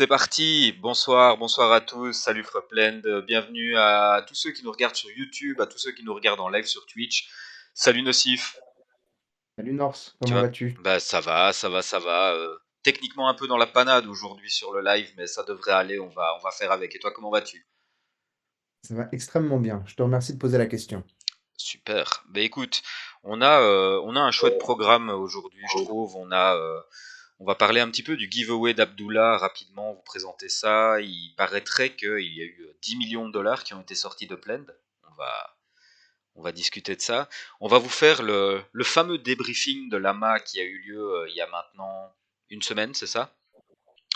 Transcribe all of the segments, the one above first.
C'est parti, bonsoir, bonsoir à tous, salut Freupland, bienvenue à tous ceux qui nous regardent sur YouTube, à tous ceux qui nous regardent en live sur Twitch. Salut Nocif, Salut Norse, tu comment vas? vas-tu? Bah ça va, ça va, ça va. Techniquement un peu dans la panade aujourd'hui sur le live, mais ça devrait aller, on va faire avec. Et toi, comment vas-tu? Ça va extrêmement bien. Je te remercie de poser la question. Super. Bah écoute, on a un chouette programme aujourd'hui, je trouve. On va parler un petit peu du giveaway d'Abdullah rapidement, vous présenter ça. Il paraîtrait qu'il y a eu 10 millions de dollars qui ont été sortis de Plend. On va, on va discuter de ça. On va vous faire le fameux débriefing de l'AMA qui a eu lieu il y a maintenant une semaine, c'est ça?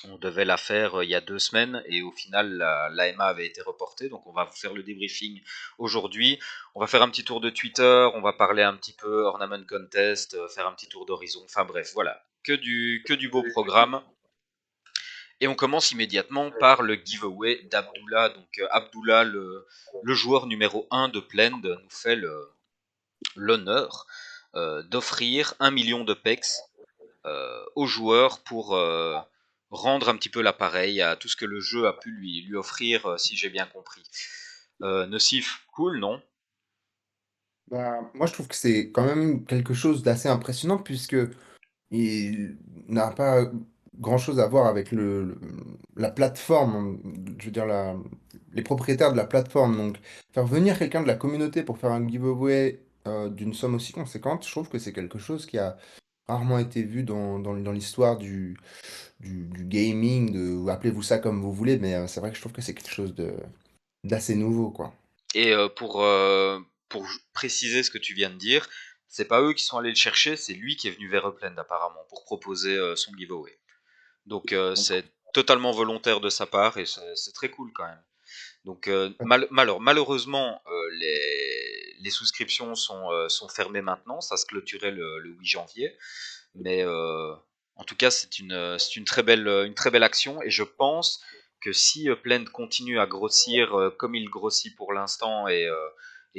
On devait la faire il y a 2 semaines et au final l'AMA avait été reportée, donc on va vous faire le débriefing aujourd'hui. On va faire un petit tour de Twitter, on va parler un petit peu Ornament Contest, faire un petit tour d'horizon, enfin bref, voilà, que du beau programme. Et on commence immédiatement par le giveaway d'Abdullah. Donc Abdullah, le joueur numéro 1 de Plend, nous fait l'honneur d'offrir 1 million de PEX aux joueurs pour rendre un petit peu l'appareil à tout ce que le jeu a pu lui offrir, si j'ai bien compris. Nocif, cool, non? Bah, moi, je trouve que c'est quand même quelque chose d'assez impressionnant puisque il n'a pas grand-chose à voir avec la plateforme, je veux dire les propriétaires de la plateforme. Donc, faire venir quelqu'un de la communauté pour faire un giveaway d'une somme aussi conséquente, je trouve que c'est quelque chose qui a rarement été vu dans l'histoire du gaming, appelez-vous ça comme vous voulez, mais c'est vrai que je trouve que c'est quelque chose d'assez nouveau, quoi. Et pour préciser ce que tu viens de dire, c'est pas eux qui sont allés le chercher, c'est lui qui est venu vers Upland apparemment pour proposer son giveaway. Donc c'est totalement volontaire de sa part et c'est très cool quand même. Donc malheureusement les souscriptions sont fermées maintenant, ça se clôturait le 8 janvier, mais en tout cas c'est une très belle action et je pense que si Plend continue à grossir comme il grossit pour l'instant et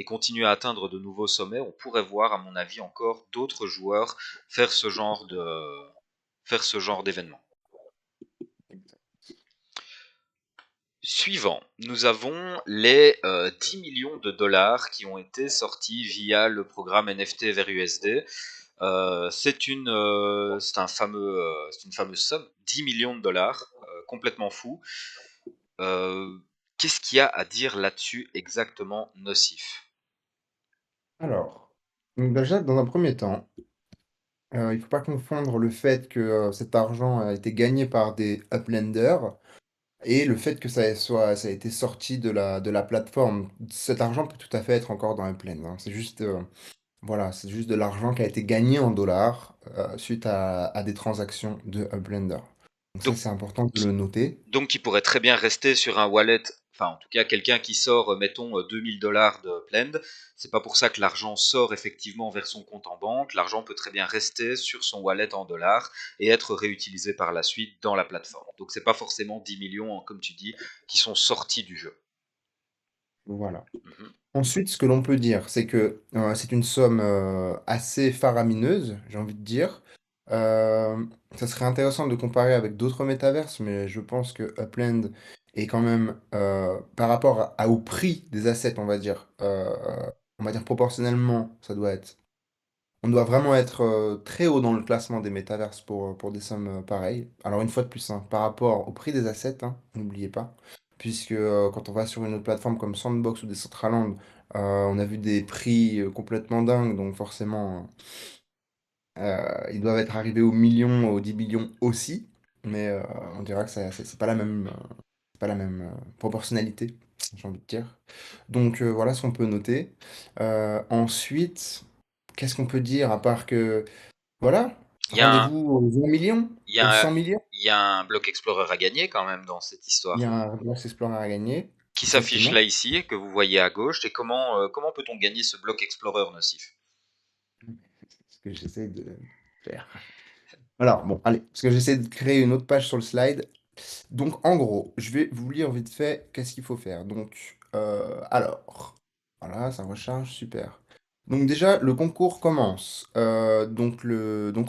continue à atteindre de nouveaux sommets, on pourrait voir à mon avis encore d'autres joueurs faire faire ce genre d'événement. Suivant, nous avons les 10 millions de dollars qui ont été sortis via le programme NFT vers USD. C'est une fameuse somme, 10 millions de dollars, complètement fou. Euh, Qu'est-ce qu'il y a à dire là-dessus exactement, Nocif? Alors, donc déjà, dans un premier temps, il ne faut pas confondre le fait que cet argent a été gagné par des Uplanders et le fait que ça a été sorti de la plateforme. Cet argent peut tout à fait être encore dans Upland, hein. C'est juste, voilà, c'est juste de l'argent qui a été gagné en dollars suite à des transactions de Uplander. Donc ça, Donc, c'est important de qui, le noter. donc qui pourrait très bien rester sur un wallet, enfin en tout cas quelqu'un qui sort, mettons, 2000 dollars de Plend, c'est pas pour ça que l'argent sort effectivement vers son compte en banque, l'argent peut très bien rester sur son wallet en dollars et être réutilisé par la suite dans la plateforme. Donc c'est pas forcément 10 millions, hein, comme tu dis, qui sont sortis du jeu. Voilà. Mhm. Ensuite, ce que l'on peut dire, c'est que c'est une somme assez faramineuse, j'ai envie de dire. Euh, Ça serait intéressant de comparer avec d'autres métaverses, mais je pense que Upland est quand même, par rapport au prix des assets, on va dire proportionnellement, on doit vraiment être très haut dans le classement des métaverses pour des sommes pareilles. Alors une fois de plus, hein, par rapport au prix des assets, hein, n'oubliez pas, puisque quand on va sur une autre plateforme comme Sandbox ou Decentraland, on a vu des prix complètement dingues, donc forcément, ils doivent être arrivés aux millions, aux 10 millions aussi, mais on dirait que c'est pas la même, c'est pas la même proportionnalité, j'ai envie de dire. Donc voilà ce qu'on peut noter. Ensuite, qu'est-ce qu'on peut dire à part que voilà, Il y a un, rendez-vous aux 20 millions, il y aux a un- 100 millions. il y a un bloc Explorer à gagner quand même dans cette Il y histoire, a un Roblox Explorer à gagner, qui s'affiche exactement. là ici, que vous voyez à gauche, et comment peut-on gagner ce bloc Explorer, Nocif? Ce que j'essaie de faire. Alors, bon, allez, parce que j'essaie de créer une autre page sur le slide. Donc, en gros, je vais vous lire vite fait qu'est-ce qu'il faut faire. Donc, alors, voilà, ça recharge, super. Donc déjà, le concours commence. Donc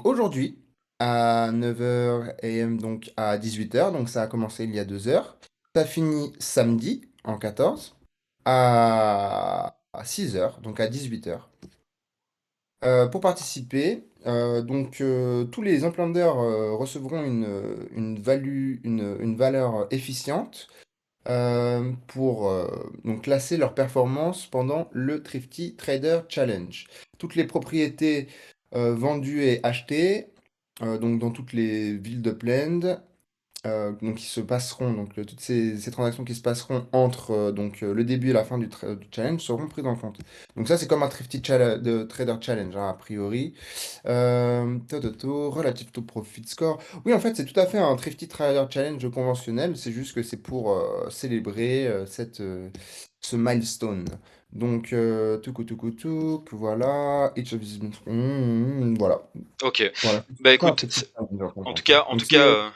aujourd'hui. à 9h AM, donc à 18h. Donc ça a commencé il y a 2 heures. Ça finit samedi en 14 à 6h, donc à 18h. Pour participer, tous les implanders recevront une valeur efficiente pour donc classer leur performance pendant le Thrifty Trader Challenge. Toutes les propriétés vendues et achetées, donc dans toutes les villes de Blend, donc qui se passeront, donc toutes ces transactions qui se passeront entre le début et la fin du challenge seront prises en compte. Donc ça c'est comme un de Trader Challenge hein, a priori. Relative to Profit Score. Oui, en fait, c'est tout à fait un Thrifty Trader Challenge conventionnel. C'est juste que c'est pour célébrer ce milestone. Donc, voilà. Each of these... voilà. Ok. Voilà. Bah C'est un écoute, Thrifty Challenge en en tout convention. cas, en Donc, tout cas,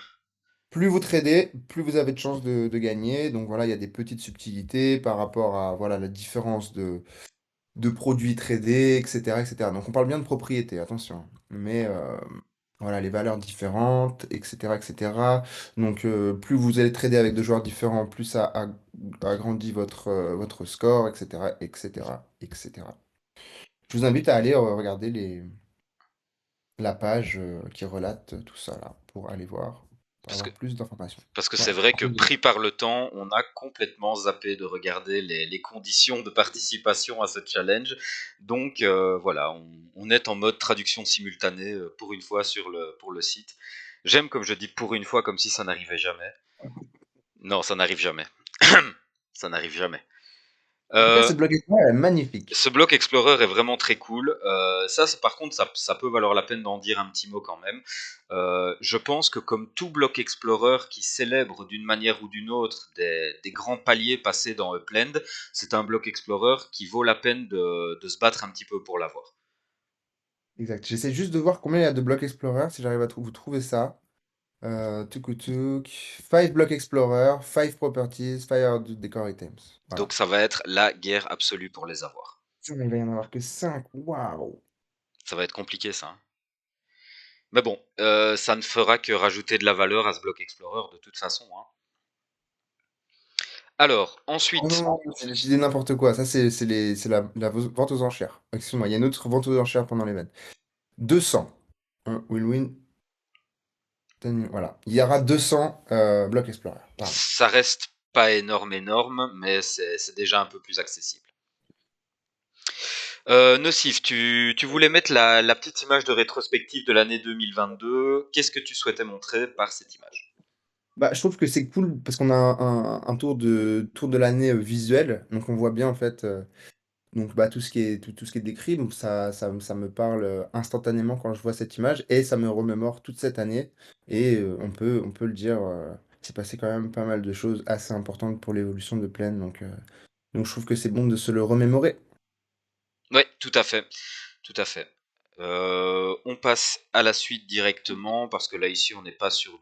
plus vous tradez, plus vous avez de chances de gagner. Donc, voilà, il y a des petites subtilités par rapport à voilà, la différence de produits tradés, etc., etc. Donc on parle bien de propriété, attention. Mais voilà, les valeurs différentes, etc., etc. Donc plus vous allez trader avec deux joueurs différents, plus ça agrandit votre score, etc., etc., etc. Je vous invite à aller regarder la page qui relate tout ça là, pour aller voir, pour parce que avoir plus d'informations. Parce que c'est Voilà. vrai que pris par le temps, on a complètement zappé de regarder les conditions de participation à ce challenge. Donc voilà, on est en mode traduction simultanée pour une fois pour le site. J'aime comme je dis pour une fois comme si ça n'arrivait jamais. Non, ça n'arrive jamais. Ça n'arrive jamais. En tout cas, Euh, cette bloc est magnifique. Ce bloc Explorer est vraiment très cool. Par contre, ça peut valoir la peine d'en dire un petit mot quand même. Je pense que comme tout bloc Explorer qui célèbre d'une manière ou d'une autre des grands paliers passés dans Upland, c'est un bloc Explorer qui vaut la peine de se battre un petit peu pour l'avoir. Exact. J'essaie juste de voir combien il y a de blocs Explorer, si j'arrive à vous trouver ça. Tuk. 5 Block Explorer, 5 Properties, 5 Decor Items. Donc Voilà. ça va être la guerre absolue pour les avoir. Putain, il va y en avoir que 5. Waouh! Ça va être compliqué ça, hein. Mais bon, ça ne fera que rajouter de la valeur à ce bloc Explorer de toute façon, hein. Alors, Oh non, ensuite, non, j'ai dit n'importe quoi. Ça, c'est la vente aux enchères. Excuse-moi, il y a une autre vente aux enchères pendant l'event. 200. Will win. Voilà. Il y aura 200 Block Explorer. Pardon. ça reste pas énorme, mais c'est déjà un peu plus accessible. Nocif, tu voulais mettre la petite image de rétrospective de l'année 2022. Qu'est-ce que tu souhaitais montrer par cette image? Bah, je trouve que c'est cool parce qu'on a un tour de l'année visuel. Donc, on voit bien, en fait. Donc bah, tout ce qui est décrit, donc ça me parle instantanément quand je vois cette image et ça me remémore toute cette année. Et on peut le dire, il s'est passé quand même pas mal de choses assez importantes pour l'évolution de Plaine. Donc je trouve que c'est bon de se le remémorer. Ouais, tout à fait, tout à fait. On passe à la suite directement parce que là ici on n'est pas sur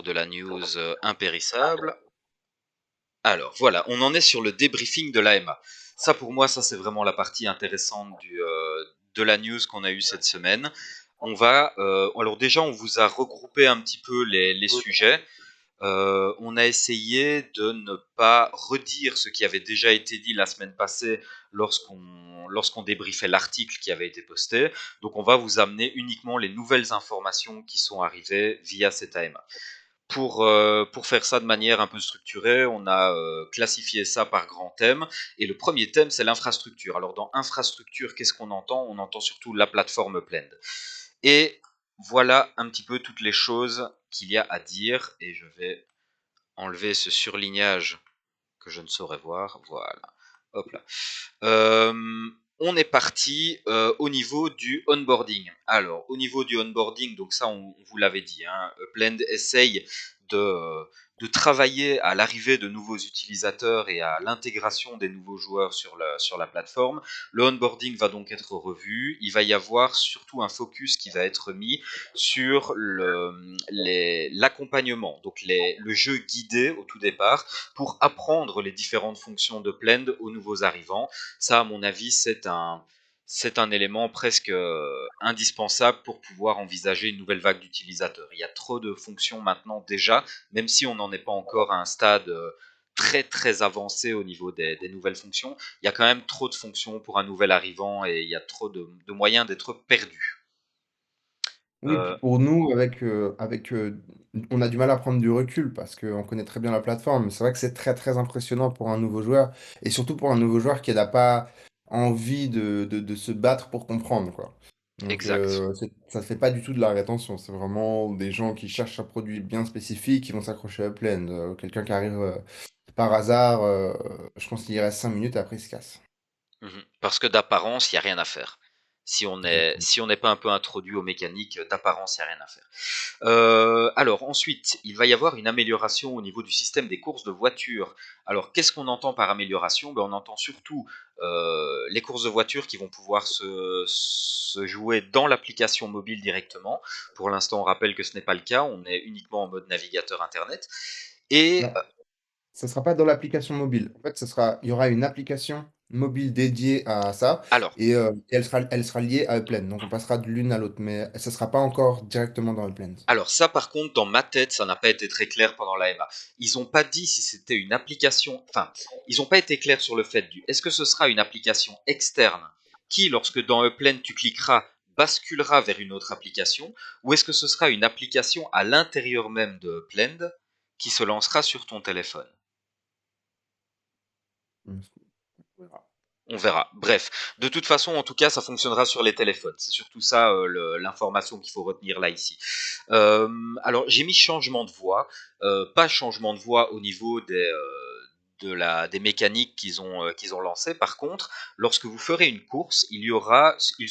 de la news impérissable. Alors voilà, on en est sur le débriefing de l'AMA. Ça pour moi, ça c'est vraiment la partie intéressante de la news qu'on a eue cette semaine. Alors déjà, on vous a regroupé un petit peu les sujets. On a essayé de ne pas redire ce qui avait déjà été dit la semaine passée lorsqu'on débriefait l'article qui avait été posté. Donc on va vous amener uniquement les nouvelles informations qui sont arrivées via cette AMA. Pour faire ça de manière un peu structurée, on a classifié ça par grands thèmes. Et le premier thème, c'est l'infrastructure. Alors dans infrastructure, qu'est-ce qu'on entend? On entend surtout la plateforme Blend. Et voilà un petit peu toutes les choses qu'il y a à dire. Et je vais enlever ce surlignage que je ne saurais voir. Voilà. Hop là. On est parti au niveau du onboarding. Alors, au niveau du onboarding, donc ça, on vous l'avait dit, hein, Upland essaye de, de travailler à l'arrivée de nouveaux utilisateurs et à l'intégration des nouveaux joueurs sur la plateforme. Le onboarding va donc être revu. Il va y avoir surtout un focus qui va être mis sur l'accompagnement, donc le jeu guidé au tout départ, pour apprendre les différentes fonctions de Blend aux nouveaux arrivants. Ça, à mon avis, c'est un élément presque indispensable pour pouvoir envisager une nouvelle vague d'utilisateurs. Il y a trop de fonctions maintenant déjà, même si on n'en est pas encore à un stade très très avancé au niveau des nouvelles fonctions, il y a quand même trop de fonctions pour un nouvel arrivant et il y a trop de moyens d'être perdu. Oui, puis Euh, pour nous, on a du mal à prendre du recul parce qu'on connaît très bien la plateforme. C'est vrai que c'est très très impressionnant pour un nouveau joueur et surtout pour un nouveau joueur qui n'a pas envie de se battre pour comprendre, quoi. Donc exact. ça ne fait pas du tout de la rétention. C'est vraiment des gens qui cherchent un produit bien spécifique qui vont s'accrocher à Upland. Quelqu'un qui arrive par hasard, je pense qu'il y reste 5 minutes et après il se casse. Mhm. Parce que d'apparence, il n'y a rien à faire. Exactement. Si on n'est pas un peu introduit aux mécaniques, d'apparence, il n'y a rien à faire. Alors ensuite, il va y avoir une amélioration au niveau du système des courses de voitures. Alors qu'est-ce qu'on entend par amélioration? On entend surtout les courses de voitures qui vont pouvoir se jouer dans l'application mobile directement. Pour l'instant, on rappelle que ce n'est pas le cas, on est uniquement en mode navigateur Internet. Et Non. Ça sera pas dans l'application mobile. En fait, il y aura une application mobile dédiée à ça alors, et elle sera liée à Upland. Donc on passera de l'une à l'autre, mais ça sera pas encore directement dans Upland. Alors ça par contre dans ma tête ça n'a pas été très clair pendant la MA. Ils n'ont pas dit si c'était une application, enfin ils n'ont pas été clairs sur le fait du est-ce que ce sera une application externe qui lorsque dans Upland tu cliqueras basculera vers une autre application ou est-ce que ce sera une application à l'intérieur même de Upland qui se lancera sur ton téléphone. On verra. On verra. Bref, de toute façon, en tout cas, ça fonctionnera sur les téléphones. C'est surtout ça l'information qu'il faut retenir là ici. Euh, alors, j'ai mis changement de voix, pas changement de voix au niveau des mécaniques qu'ils ont lancées. Par contre, lorsque vous ferez une course, ils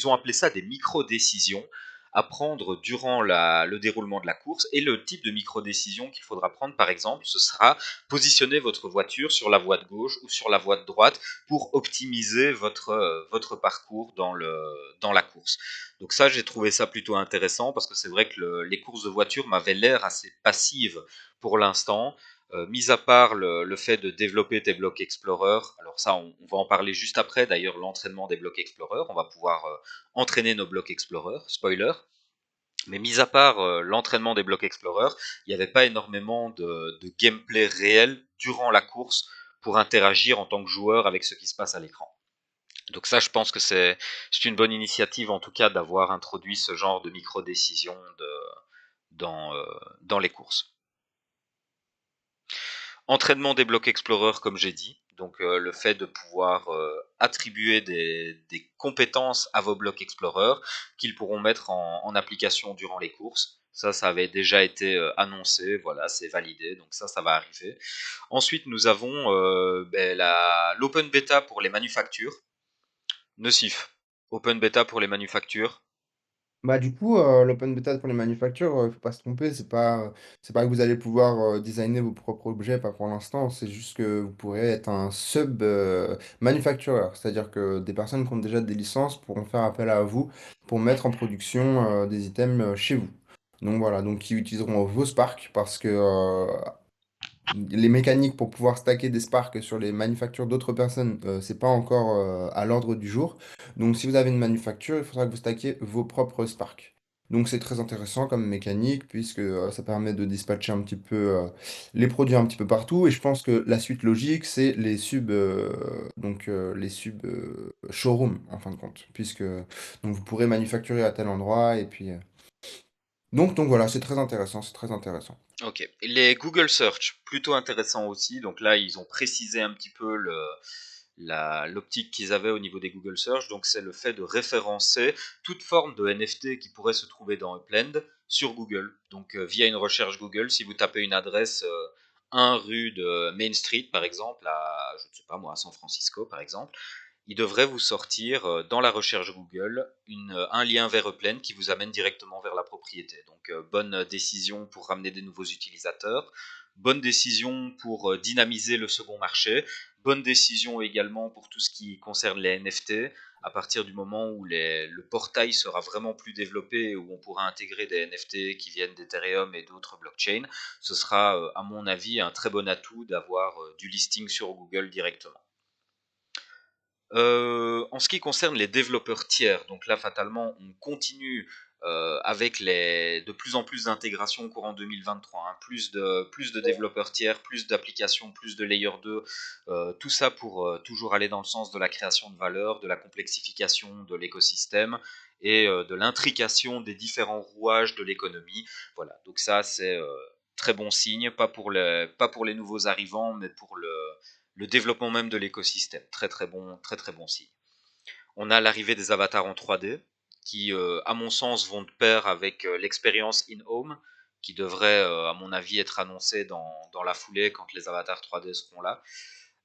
ont appelé ça des micro-décisions à prendre durant le déroulement de la course. Et le type de micro-décision qu'il faudra prendre, par exemple, ce sera positionner votre voiture sur la voie de gauche ou sur la voie de droite pour optimiser votre parcours dans la course. Donc ça, j'ai trouvé ça plutôt intéressant parce que c'est vrai que les courses de voiture m'avaient l'air assez passives pour l'instant. Mis à part le fait de développer tes blocs Explorer, alors ça on va en parler juste après d'ailleurs, l'entraînement des blocs Explorer, on va pouvoir entraîner nos blocs Explorer, spoiler, mais mis à part l'entraînement des blocs Explorer, il n'y avait pas énormément de gameplay réel durant la course pour interagir en tant que joueur avec ce qui se passe à l'écran. Donc ça, je pense que c'est une bonne initiative en tout cas d'avoir introduit ce genre de micro-décision dans, euh, dans les courses. Entraînement des blocs Explorer, comme j'ai dit. Donc le fait de pouvoir attribuer des compétences à vos blocs Explorer qu'ils pourront mettre en application durant les courses. Ça avait déjà été annoncé, voilà, c'est validé, donc ça va arriver. Ensuite, nous avons l'open beta pour les manufactures. Nocif. Open beta pour les manufactures. Bah du coup, l'open beta pour les manufactures, faut pas se tromper, c'est pas que vous allez pouvoir designer vos propres objets, pas pour l'instant, c'est juste que vous pourrez être un sub manufacturer, c'est-à-dire que des personnes qui ont déjà des licences pourront faire appel à vous pour mettre en production des items chez vous. Donc voilà, donc qui utiliseront vos Spark parce que les mécaniques pour pouvoir stacker des Sparks sur les manufactures d'autres personnes, c'est pas encore à l'ordre du jour. Donc si vous avez une manufacture, il faudra que vous stackiez vos propres Sparks. Donc c'est très intéressant comme mécanique puisque ça permet de dispatcher un petit peu les produits un petit peu partout. Et je pense que la suite logique, c'est les sub showroom en fin de compte. Puisque donc vous pourrez manufacturer à tel endroit et puis donc voilà, c'est très intéressant, c'est très intéressant. Ok. Les Google Search, plutôt intéressant aussi. Donc là, ils ont précisé un petit peu l'optique qu'ils avaient au niveau des Google Search. Donc c'est le fait de référencer toute forme de NFT qui pourrait se trouver dans Upland sur Google. Donc via une recherche Google, si vous tapez une adresse 1 rue de Main Street par exemple, je ne sais pas moi, à San Francisco par exemple, il devrait vous sortir dans la recherche Google un lien vers Upland qui vous amène directement vers la propriété. Donc bonne décision pour ramener des nouveaux utilisateurs, bonne décision pour dynamiser le second marché, bonne décision également pour tout ce qui concerne les NFT. À partir du moment où le portail sera vraiment plus développé, où on pourra intégrer des NFT qui viennent d'Ethereum et d'autres blockchains, ce sera à mon avis un très bon atout d'avoir du listing sur Google directement. En ce qui concerne les développeurs tiers, donc là fatalement on continue avec de plus en plus d'intégration au courant 2023, hein, plus de développeurs tiers, plus d'applications, plus de layer 2, tout ça pour toujours aller dans le sens de la création de valeur, de la complexification de l'écosystème et de l'intrication des différents rouages de l'économie. Voilà, donc ça c'est très bon signe, pas pour les nouveaux arrivants, mais pour le développement même de l'écosystème. Très très bon signe. On a l'arrivée des avatars en 3D, qui, à mon sens, vont de pair avec l'expérience in-home, qui devrait, à mon avis, être annoncée dans la foulée quand les avatars 3D seront là.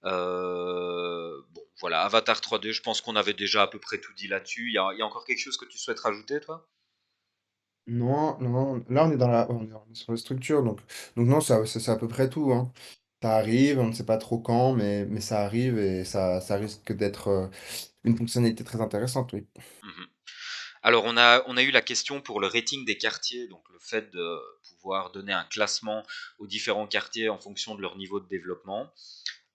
Bon, voilà, Avatar 3D, je pense qu'on avait déjà à peu près tout dit là-dessus. Il y a encore quelque chose que tu souhaites rajouter, toi? Non, non, là on est sur la structure, donc non, c'est à peu près tout, hein. Ça arrive, on ne sait pas trop quand, mais ça arrive et ça risque d'être une fonctionnalité très intéressante, oui. Mhm. Alors, on a eu la question pour le rating des quartiers, donc le fait de pouvoir donner un classement aux différents quartiers en fonction de leur niveau de développement.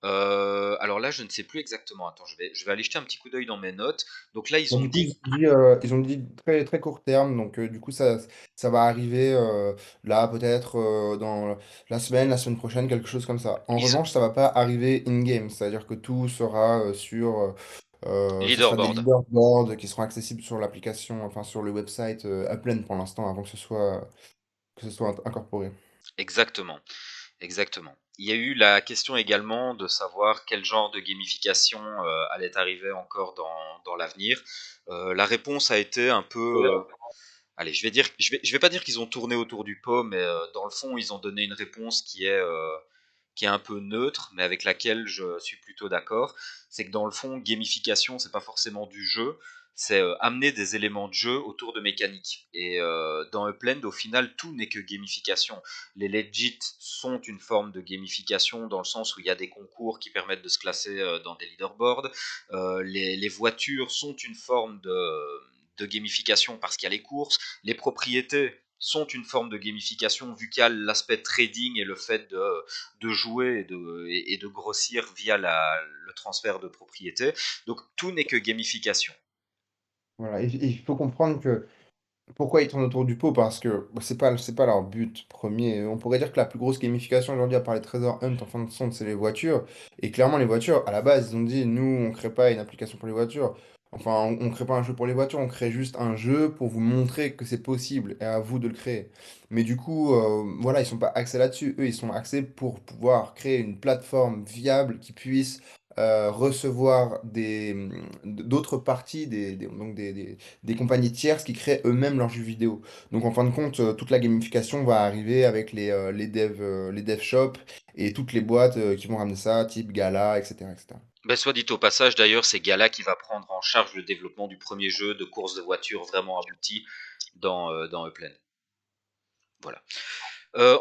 Alors là, je ne sais plus exactement. Attends, je vais aller jeter un petit coup d'œil dans mes notes. Donc là, ils Bon, ont du coup, dit ils ont dit très, très court terme, donc du coup, ça va arriver là, peut-être dans la semaine prochaine, quelque chose comme ça. En ils, revanche, ça va pas arriver in-game, c'est-à-dire que tout sera ce sera des leaderboard. leaderboards qui seront accessibles sur l'application, enfin sur le website Upland pour l'instant, avant que ce soit incorporé. Exactement, exactement. Il y a eu la question également de savoir quel genre de gamification allait arriver encore dans l'avenir. La réponse a été un peu, allez, je vais pas dire qu'ils ont tourné autour du pot, mais dans le fond, ils ont donné une réponse qui est un peu neutre, mais avec laquelle je suis plutôt d'accord. C'est que dans le fond, gamification, c'est pas forcément du jeu, c'est amener des éléments de jeu autour de mécaniques. Et dans Upland, au final, tout n'est que gamification. Les legit sont une forme de gamification dans le sens où il y a des concours qui permettent de se classer dans des leaderboards. Les voitures sont une forme de gamification parce qu'il y a les courses. Les propriétés sont une forme de gamification vu qu'il y a l'aspect trading et le fait de jouer et de grossir via le transfert de propriété. Donc tout n'est que gamification. Voilà, et il faut comprendre que pourquoi ils tournent autour du pot? Parce que bah, c'est pas leur but premier. On pourrait dire que la plus grosse gamification aujourd'hui, à part les Treasure Hunt, en fin de compte, c'est les voitures. Et clairement, les voitures, à la base, ils ont dit, nous, on crée pas une application pour les voitures. Enfin, on crée pas un jeu pour les voitures, on crée juste un jeu pour vous montrer que c'est possible et à vous de le créer. Mais du coup, voilà, ils sont pas axés là-dessus. Eux, ils sont axés pour pouvoir créer une plateforme viable qui puisse recevoir d'autres parties, donc des compagnies tierces qui créent eux-mêmes leurs jeux vidéo. Donc en fin de compte, toute la gamification va arriver avec les dev shops et toutes les boîtes qui vont ramener ça, type Gala, etc., etc. Ben, soit dit au passage, d'ailleurs, c'est Gala qui va prendre en charge le développement du premier jeu de course de voiture vraiment abouti dans Upland. Voilà.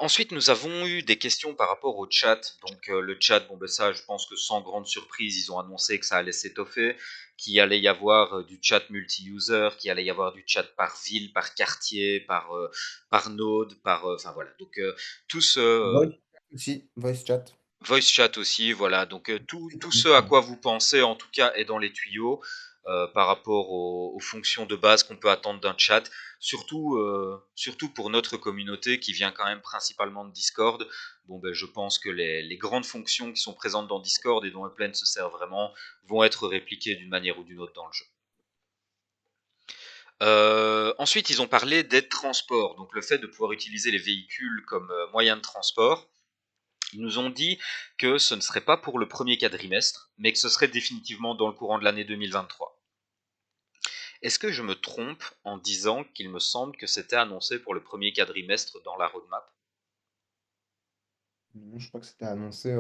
Ensuite, nous avons eu des questions par rapport au chat. Donc, le chat, bon, ben ça, je pense que sans grande surprise, ils ont annoncé que ça allait s'étoffer, qu'il allait y avoir du chat multi-user, qu'il allait y avoir du chat par ville, par quartier, par node, enfin voilà. Donc, tout ce Voice aussi, voice chat. voice chat aussi, voilà. Donc, tout ce à quoi vous pensez, en tout cas, est dans les tuyaux par rapport aux fonctions de base qu'on peut attendre d'un chat. Surtout pour notre communauté qui vient quand même principalement de Discord. Bon, ben, je pense que les grandes fonctions qui sont présentes dans Discord et dont Upland se sert vraiment vont être répliquées d'une manière ou d'une autre dans le jeu. Ensuite, ils ont parlé d'aide transport, donc le fait de pouvoir utiliser les véhicules comme moyen de transport. Ils nous ont dit que ce ne serait pas pour le premier quadrimestre, mais que ce serait définitivement dans le courant de l'année 2023. Est-ce que je me trompe en disant qu'il me semble que c'était annoncé pour le premier quadrimestre dans la roadmap? Non, je crois que c'était annoncé. C'est-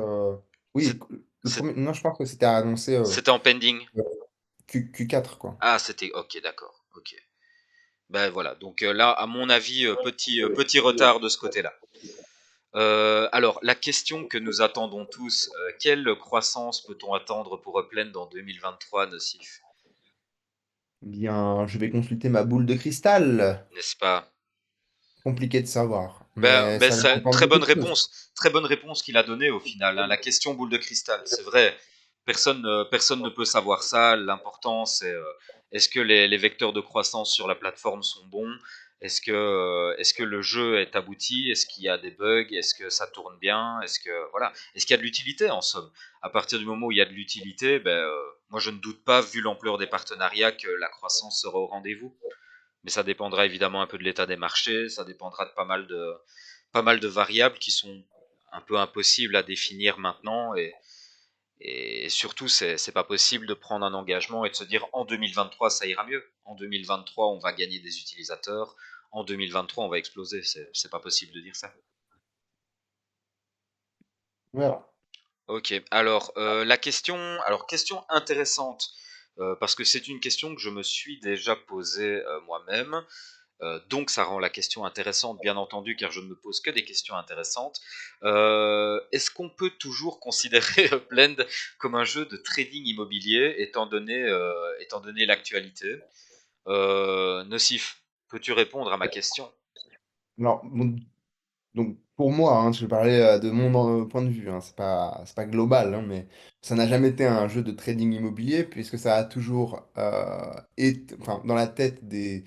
Oui, le c'est- premier. Non, je pense que c'était annoncé C'était en pending? Q4, quoi. Ah, c'était... Ok, d'accord. Ok. Ben voilà, donc là, à mon avis, petit retard de ce côté-là. Alors, la question que nous attendons tous, quelle croissance peut-on attendre pour Upland en 2023, Nocif? Bien, je vais consulter ma boule de cristal. N'est-ce pas? Compliqué de savoir, Ben, mais ben ça ça, dépend de beaucoup de choses. très bonne réponse qu'il a donnée au final, hein. La question boule de cristal, c'est vrai. personne ne peut savoir ça. L'important, c'est est-ce que les vecteurs de croissance sur la plateforme sont bons? Est-ce que le jeu est abouti? Est-ce qu'il y a des bugs? Est-ce que ça tourne bien? Est-ce qu'il y a de l'utilité en somme? À partir du moment où il y a de l'utilité, moi je ne doute pas, vu l'ampleur des partenariats, que la croissance sera au rendez-vous. Mais ça dépendra évidemment un peu de l'état des marchés, ça dépendra de pas mal de variables qui sont un peu impossibles à définir maintenant, et surtout c'est pas possible de prendre un engagement et de se dire en 2023 ça ira mieux. En 2023 on va gagner des utilisateurs, en 2023 on va exploser, c'est pas possible de dire ça. Voilà. Ok, alors question intéressante, parce que c'est une question que je me suis déjà posée moi-même. Donc ça rend la question intéressante, bien entendu, car je ne me pose que des questions intéressantes. Est-ce qu'on peut toujours considérer Blend comme un jeu de trading immobilier, étant donné l'actualité? Nocif, peux-tu répondre à ma question? Alors, bon, donc pour moi, hein, je vais parler de mon point de vue, hein, c'est pas global, hein, mais ça n'a jamais été un jeu de trading immobilier puisque ça a toujours été, enfin, dans la tête des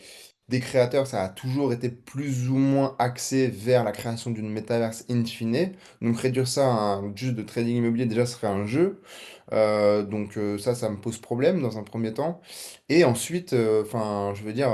créateurs, ça a toujours été plus ou moins axé vers la création d'une métaverse in fine. Donc réduire ça à un jeu de trading immobilier, déjà, serait un jeu. Donc ça me pose problème dans un premier temps. Et ensuite, enfin, je veux dire,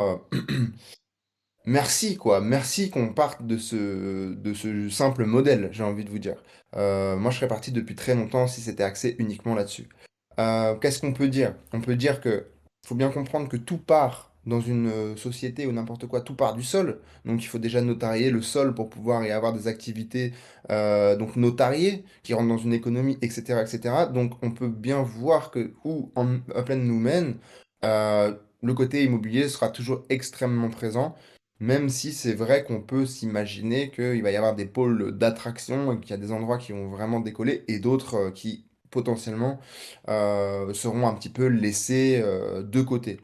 merci, quoi. Merci qu'on parte de ce simple modèle, j'ai envie de vous dire. Moi, je serais parti depuis très longtemps si c'était axé uniquement là-dessus. Qu'est-ce qu'on peut dire? On peut dire que faut bien comprendre que tout part dans une société ou n'importe quoi, tout part du sol. Donc, il faut déjà notarier le sol pour pouvoir y avoir des activités donc notariées qui rentrent dans une économie, etc., etc. Donc, on peut bien voir que où Upland nous mène, le côté immobilier sera toujours extrêmement présent. Même si c'est vrai qu'on peut s'imaginer qu'il va y avoir des pôles d'attraction et qu'il y a des endroits qui vont vraiment décoller et d'autres qui potentiellement seront un petit peu laissés de côté.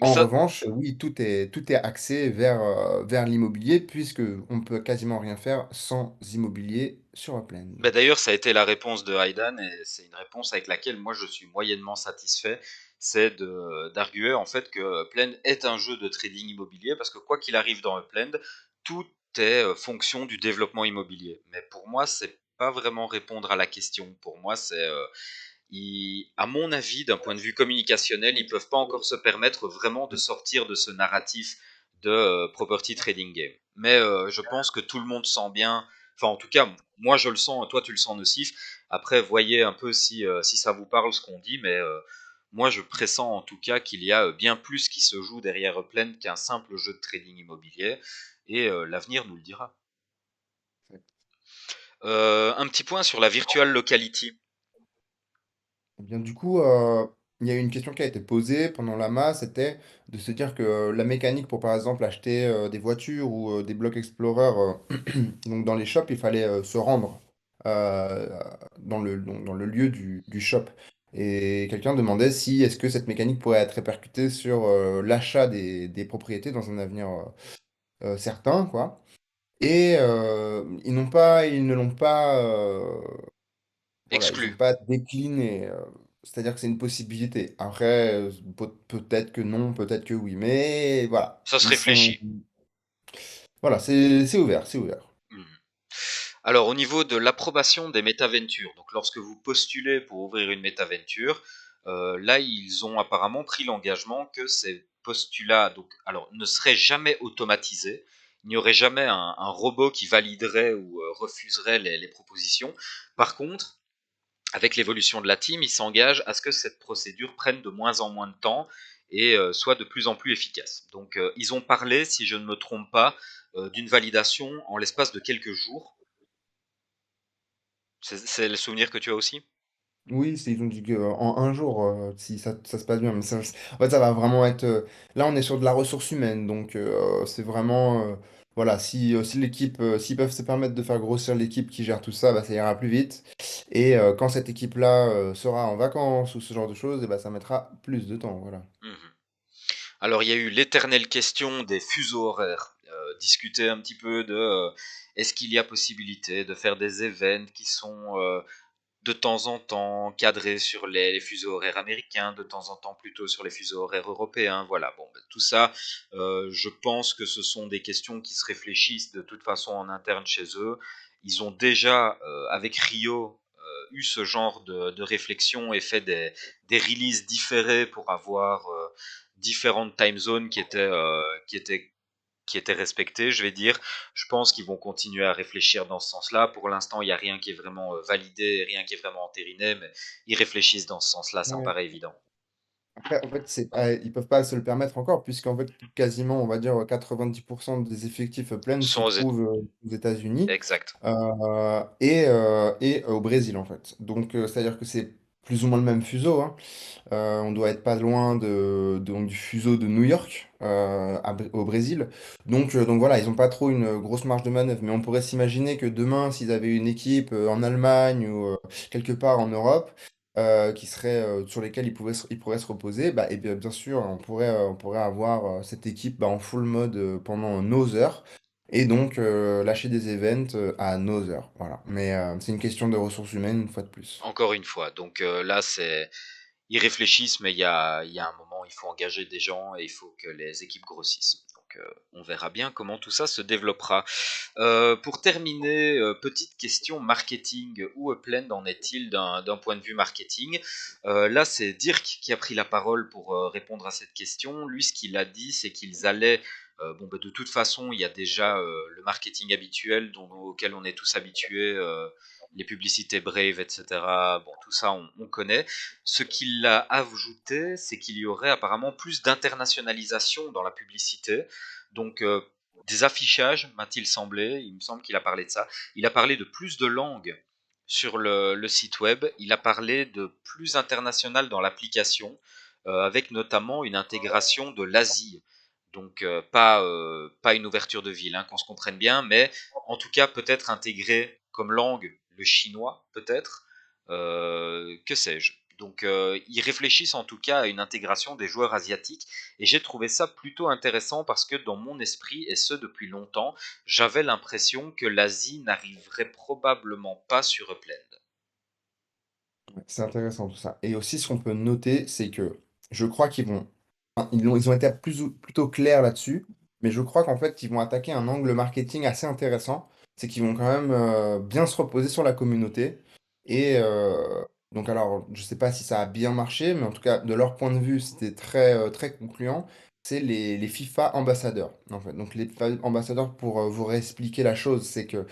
Mais En ça, revanche, oui, tout est axé vers l'immobilier puisque on ne peut quasiment rien faire sans immobilier sur Upland. D'ailleurs, ça a été la réponse de Haydan, et c'est une réponse avec laquelle moi je suis moyennement satisfait. C'est d'arguer en fait que Upland est un jeu de trading immobilier, parce que quoi qu'il arrive dans Upland, tout est fonction du développement immobilier. Mais pour moi, c'est pas vraiment répondre à la question. Pour moi, à mon avis, d'un point de vue communicationnel, ils peuvent pas encore se permettre vraiment de sortir de ce narratif de property trading game. Mais je pense que tout le monde sent bien, enfin en tout cas, moi je le sens, toi tu le sens nocif. Après, voyez un peu si ça vous parle ce qu'on dit, mais moi je pressens en tout cas qu'il y a bien plus qui se joue derrière Upland qu'un simple jeu de trading immobilier, et l'avenir nous le dira. Un petit point sur la virtual locality. Eh bien, du coup, il y a eu une question qui a été posée pendant l'AMA, c'était de se dire que la mécanique pour, par exemple, acheter des voitures ou des blocs Explorer donc dans les shops, il fallait se rendre euh, dans le lieu du shop. Et quelqu'un demandait si est-ce que cette mécanique pourrait être répercutée sur l'achat des propriétés dans un avenir certain, quoi. Et ils ne l'ont pas, voilà, ils n'ont Exclu. pas décliné. C'est-à-dire que c'est une possibilité. Après, peut-être que non, peut-être que oui. Mais voilà, Ça se ils sont. réfléchit. Voilà, c'est ouvert, c'est ouvert. Mhm. Alors, au niveau de l'approbation des métaventures, donc lorsque vous postulez pour ouvrir une métaventure, là, ils ont apparemment pris l'engagement que ces postulats, donc, alors, ne seraient jamais automatisés. Il n'y aurait jamais un robot qui validerait ou refuserait les propositions. Par contre, avec l'évolution de la team, ils s'engagent à ce que cette procédure prenne de moins en moins de temps et soit de plus en plus efficace. Donc, ils ont parlé, si je ne me trompe pas, d'une validation en l'espace de quelques jours. C'est le souvenir que tu as aussi? Oui, ils ont dit qu'en un jour, si ça se passe bien. Mais en fait, ça va vraiment être. Là, on est sur de la ressource humaine. Donc, c'est vraiment. Voilà, si l'équipe, s'ils peuvent se permettre de faire grossir l'équipe qui gère tout ça, bah, ça ira plus vite. Et quand cette équipe-là sera en vacances ou ce genre de choses, eh ben, ça mettra plus de temps. Voilà. Mhm. Alors, il y a eu l'éternelle question des fuseaux horaires. Discuter un petit peu de est-ce qu'il y a possibilité de faire des événements qui sont de temps en temps cadrer sur les fuseaux horaires américains, de temps en temps plutôt sur les fuseaux horaires européens. Voilà, bon, ben, tout ça, je pense que ce sont des questions qui se réfléchissent de toute façon en interne chez eux. Ils ont déjà, avec Rio, eu ce genre de réflexion et fait des releases différées pour avoir différentes time zones qui étaient respectées, je vais dire. Je pense qu'ils vont continuer à réfléchir dans ce sens-là. Pour l'instant, il n'y a rien qui est vraiment validé, rien qui est vraiment entériné, mais ils réfléchissent dans ce sens-là, ça me Ouais. paraît évident. Après, en fait, ils peuvent pas se le permettre encore, puisqu'en fait, quasiment, on va dire, 90% des effectifs pleins se Sont aux... trouvent aux États-Unis Exact. et au Brésil, en fait. Donc, c'est-à-dire que c'est plus ou moins le même fuseau, hein. On doit être pas loin donc, du fuseau de New York au Brésil. Donc voilà, ils n'ont pas trop une grosse marge de manœuvre. Mais on pourrait s'imaginer que demain, s'ils avaient une équipe en Allemagne ou quelque part en Europe, sur lesquels ils pourraient se reposer, bah, et bien sûr, on pourrait avoir cette équipe bah, en full mode pendant nos heures. Et donc lâcher des events à nos heures. Voilà. Mais c'est une question de ressources humaines une fois de plus. Encore une fois. Donc là, c'est... Ils réfléchissent, mais il y a un moment, il faut engager des gens et il faut que les équipes grossissent. Donc, on verra bien comment tout ça se développera. Pour terminer, petite question marketing. Où Upland en est-il d'un point de vue marketing? Là, c'est Dirk qui a pris la parole pour répondre à cette question. Lui, ce qu'il a dit, c'est qu'ils allaient... bon, bah, de toute façon, il y a déjà le marketing habituel auquel on est tous habitués, les publicités Brave, etc. Bon, tout ça, on connaît. Ce qu'il a ajouté, c'est qu'il y aurait apparemment plus d'internationalisation dans la publicité. Donc, des affichages, m'a-t-il semblé, il me semble qu'il a parlé de ça. Il a parlé de plus de langues sur le site web. Il a parlé de plus international dans l'application, avec notamment une intégration de l'Asie. Donc, pas une ouverture de ville, hein, qu'on se comprenne bien, mais en tout cas, peut-être intégrer comme langue le chinois, peut-être, que sais-je. Donc, ils réfléchissent en tout cas à une intégration des joueurs asiatiques, et j'ai trouvé ça plutôt intéressant parce que dans mon esprit, et ce depuis longtemps, j'avais l'impression que l'Asie n'arriverait probablement pas sur Upland. Ouais, c'est intéressant tout ça. Et aussi, ce qu'on peut noter, c'est que je crois qu'ils vont, enfin, ils ont été plutôt clairs là-dessus, mais je crois qu'en fait, ils vont attaquer un angle marketing assez intéressant. C'est qu'ils vont quand même bien se reposer sur la communauté. Et donc, alors, je sais pas si ça a bien marché, mais en tout cas, de leur point de vue, c'était très concluant. C'est les FIFA ambassadeurs, en fait. Donc, les FIFA ambassadeurs, pour vous réexpliquer la chose, c'est que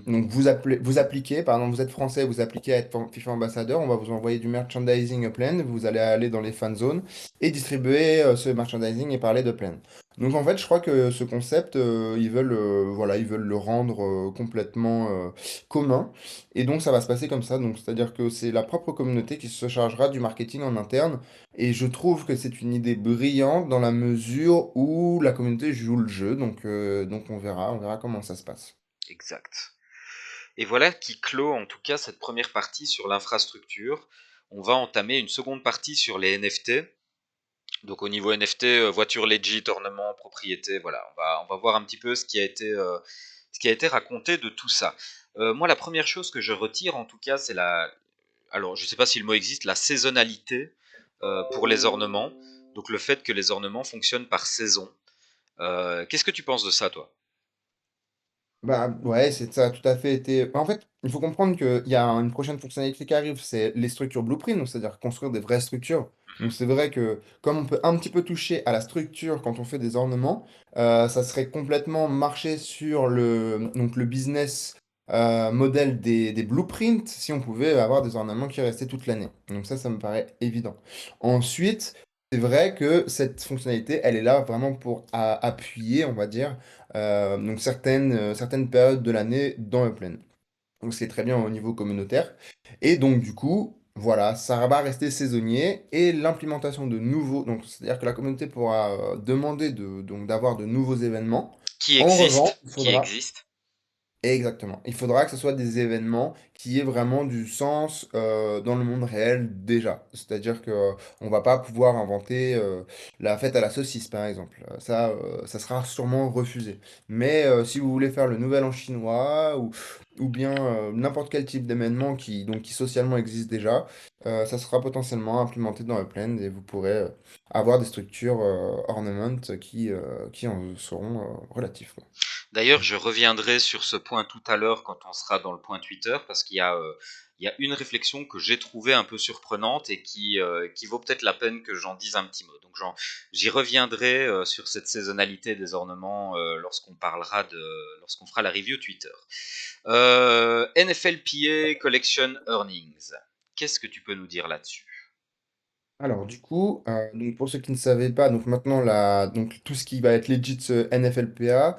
donc vous appliquez, par exemple, vous êtes français, vous appliquez à être FIFA ambassadeur, on va vous envoyer du merchandising plein, vous allez aller dans les fan zones et distribuer ce merchandising et parler de plein. Donc en fait, je crois que ce concept, voilà, ils veulent le rendre complètement commun, et donc ça va se passer comme ça. Donc c'est-à-dire que c'est la propre communauté qui se chargera du marketing en interne, et je trouve que c'est une idée brillante dans la mesure où la communauté joue le jeu. Donc on verra comment ça se passe. Exact. Et voilà qui clôt en tout cas cette première partie sur l'infrastructure. On va entamer une seconde partie sur les NFT. Donc au niveau NFT, voiture legit, ornement, propriété, voilà, on va voir un petit peu ce qui a été raconté de tout ça. Moi, la première chose que je retire, en tout cas, c'est alors je ne sais pas si le mot existe, la saisonnalité pour les ornements. Donc le fait que les ornements fonctionnent par saison. Qu'est-ce que tu penses de ça, toi? Bah ouais, c'est ça a tout à fait été. En fait, il faut comprendre qu'il y a une prochaine fonctionnalité qui arrive, c'est les structures blueprint, donc c'est-à-dire construire des vraies structures. Donc Mhm. c'est vrai que comme on peut un petit peu toucher à la structure quand on fait des ornements, ça serait complètement marcher sur donc le business modèle des blueprints si on pouvait avoir des ornements qui restaient toute l'année. Donc ça me paraît évident. Ensuite, c'est vrai que cette fonctionnalité, elle est là vraiment pour appuyer, on va dire donc certaines périodes de l'année dans le plein. Donc c'est très bien au niveau communautaire. Et donc du coup, voilà, ça va rester saisonnier et l'implémentation de nouveaux, donc c'est-à-dire que la communauté pourra demander donc d'avoir de nouveaux événements. En revanche, il Qui faudra existe. exactement. Il faudra que ce soit des événements qui aient vraiment du sens dans le monde réel déjà. C'est-à-dire que on va pas pouvoir inventer la fête à la saucisse, par exemple. Ça sera sûrement refusé. Mais si vous voulez faire le nouvel an chinois ou bien n'importe quel type d'événement qui socialement existe déjà, ça sera potentiellement implémenté dans Upland et vous pourrez avoir des structures ornament qui en seront relatifs, quoi. D'ailleurs, je reviendrai sur ce point tout à l'heure quand on sera dans le point Twitter, parce il y a une réflexion que j'ai trouvée un peu surprenante et qui vaut peut-être la peine que j'en dise un petit mot. Donc j'y reviendrai sur cette saisonnalité des ornements lorsqu'on fera la review Twitter. NFLPA Collection Earnings. Qu'est-ce que tu peux nous dire là-dessus? Alors du coup, donc pour ceux qui ne savaient pas, donc maintenant donc tout ce qui va être legit NFLPA,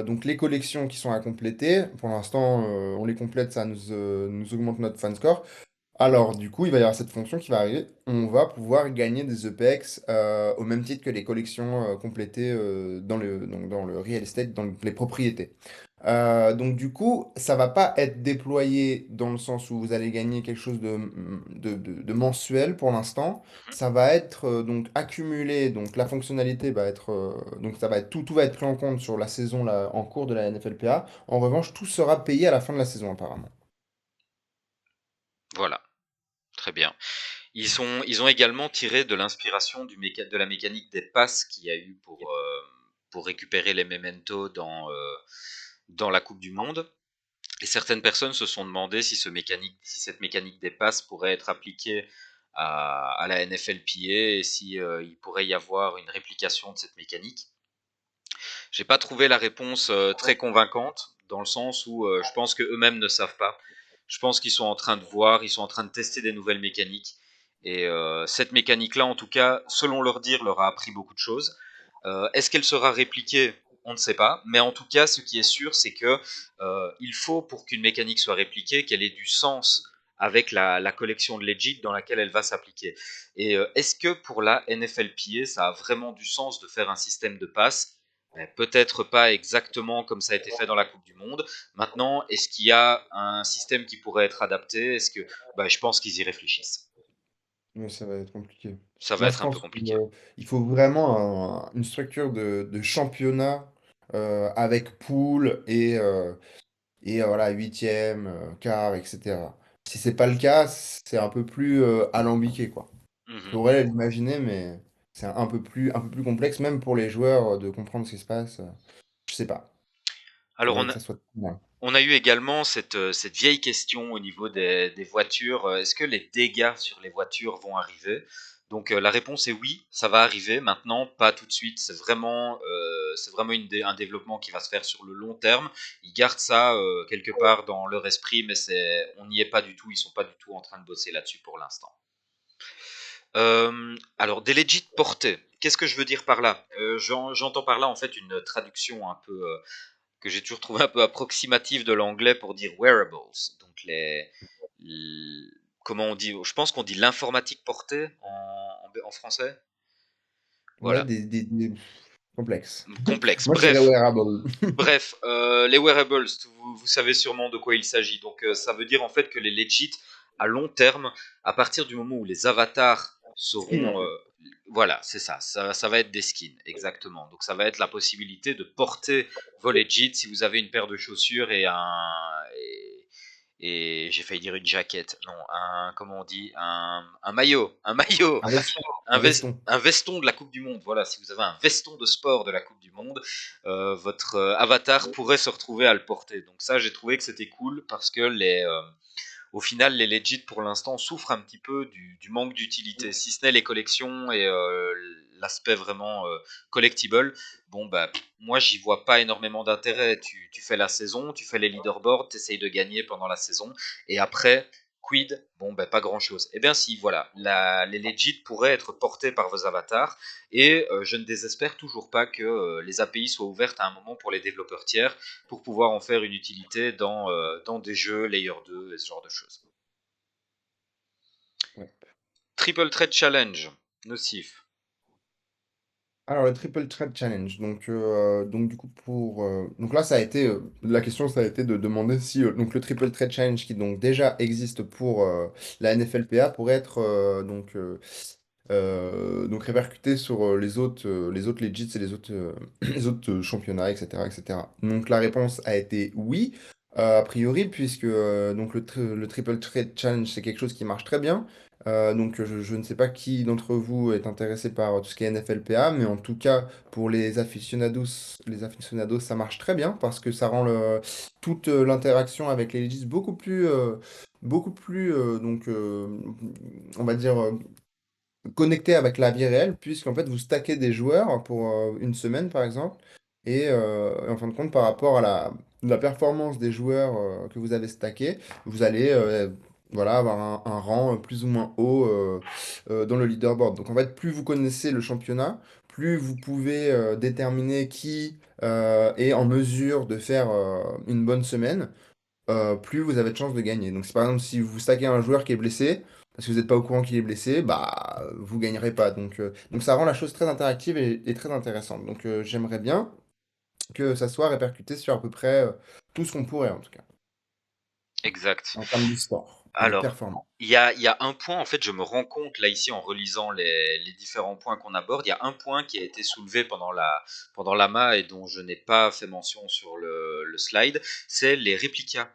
donc les collections qui sont à compléter, pour l'instant on les complète, ça nous augmente notre fan score. Alors, du coup, il va y avoir cette fonction qui va arriver. On va pouvoir gagner des EPEX au même titre que les collections complétées donc dans le real estate, dans les propriétés. Donc, du coup, ça va pas être déployé dans le sens où vous allez gagner quelque chose de mensuel pour l'instant. Ça va être donc accumulé. Donc, la fonctionnalité va être. Donc, ça va être, tout va être pris en compte sur la saison là, en cours de la NFLPA. En revanche, tout sera payé à la fin de la saison, apparemment. Voilà, très bien. Ils ont également tiré de l'inspiration de la mécanique des passes qu'il y a eu pour récupérer les mementos dans la Coupe du Monde. Et certaines personnes se sont demandé si cette mécanique des passes pourrait être appliquée à la NFLPA et si il pourrait y avoir une réplication de cette mécanique. J'ai pas trouvé la réponse très convaincante dans le sens où je pense que eux-mêmes ne savent pas. Je pense qu'ils sont en train de voir, ils sont en train de tester des nouvelles mécaniques. Et cette mécanique-là, en tout cas, selon leur dire, leur a appris beaucoup de choses. Est-ce qu'elle sera répliquée? On ne sait pas. Mais en tout cas, ce qui est sûr, c'est que il faut, pour qu'une mécanique soit répliquée, qu'elle ait du sens avec la collection de Legit dans laquelle elle va s'appliquer. Et est-ce que pour la NFLPA, ça a vraiment du sens de faire un système de passe? Peut-être pas exactement comme ça a été fait dans la Coupe du Monde. Maintenant, est-ce qu'il y a un système qui pourrait être adapté? Je pense qu'ils y réfléchissent. Mais ça va être compliqué. Ça va Moi, je être un peu pense compliqué. qu'il faut vraiment une structure de championnat avec poule et voilà, huitième, quart, etc. Si c'est pas le cas, c'est un peu plus alambiqué, quoi. Je Mhm. pourrais l'imaginer, mais c'est un peu plus complexe, même pour les joueurs, de comprendre ce qui se passe. Je sais pas. Alors, Faudrait que ça soit. Ouais. on a eu également cette vieille question au niveau des voitures. Est-ce que les dégâts sur les voitures vont arriver? Donc la réponse est oui, ça va arriver. Maintenant, pas tout de suite. C'est vraiment un développement qui va se faire sur le long terme. Ils gardent ça quelque part dans leur esprit, mais on n'y est pas du tout. Ils sont pas du tout en train de bosser là-dessus pour l'instant. Alors, des legit portées. Qu'est-ce que je veux dire par là? J'entends par là en fait une traduction un peu que j'ai toujours trouvé un peu approximative de l'anglais pour dire wearables. Donc l- comment on dit? Je pense qu'on dit l'informatique portée en français. Ouais, Voilà, complexes. complexe. Moi, je dirais wearable. Bref, les wearables, vous savez sûrement de quoi il s'agit. Donc ça veut dire en fait que les legit à long terme, à partir du moment où les avatars Skin, en seront, fait. voilà, c'est ça, ça va être des skins, exactement. Donc ça va être la possibilité de porter vos legit si vous avez une paire de chaussures et j'ai failli dire une jaquette, non, comment on dit, un maillot, Un veston. Un veston. un veston de la Coupe du Monde. Voilà, si vous avez un veston de sport de la Coupe du Monde, votre avatar pourrait se retrouver à le porter. Donc ça, j'ai trouvé que c'était cool parce que au final, les legit pour l'instant souffrent un petit peu du manque d'utilité, si ce n'est les collections et l'aspect vraiment collectible. Bon, bah, moi, j'y vois pas énormément d'intérêt. Tu fais la saison, tu fais les leaderboards, tu essayes de gagner pendant la saison, et après, quid? Bon, bah, pas grand chose. Eh bien, si, voilà, les legit pourraient être portés par vos avatars, et je ne désespère toujours pas que les API soient ouvertes à un moment pour les développeurs tiers pour pouvoir en faire une utilité dans des jeux Layer 2 et ce genre de choses. Ouais. Triple Threat Challenge, nocif. Alors, le Triple Threat Challenge. Donc du coup, donc là, ça a été. La question, ça a été de demander si donc le Triple Threat Challenge, qui donc déjà existe pour la NFLPA, pourrait être donc répercuté sur les autres legits et les autres, les autres championnats, etc., etc. Donc la réponse a été oui. a priori, puisque donc le Triple Threat Challenge, c'est quelque chose qui marche très bien. Donc je ne sais pas qui d'entre vous est intéressé par tout ce qui est NFLPA, mais en tout cas pour les aficionados, ça marche très bien parce que ça rend toute l'interaction avec les legis beaucoup plus on va dire connecté avec la vie réelle, puisqu'en fait vous stackez des joueurs pour une semaine par exemple, et en fin de compte par rapport à la performance des joueurs que vous avez stackés, vous allez voilà, avoir un rang plus ou moins haut dans le leaderboard. Donc en fait plus vous connaissez le championnat, plus vous pouvez déterminer qui est en mesure de faire une bonne semaine, plus vous avez de chances de gagner. Donc, si par exemple, si vous stackez un joueur qui est blessé, parce que vous n'êtes pas au courant qu'il est blessé, bah, vous gagnerez pas. Donc ça rend la chose très interactive et très intéressante. Donc, j'aimerais bien que ça soit répercuté sur à peu près tout ce qu'on pourrait, en tout cas, Exact. en termes de sport et de Alors, performance. il y a un point, en fait, je me rends compte là ici en relisant les différents points qu'on aborde, il y a un point qui a été soulevé pendant l'AMA et dont je n'ai pas fait mention sur le slide, c'est les réplicas.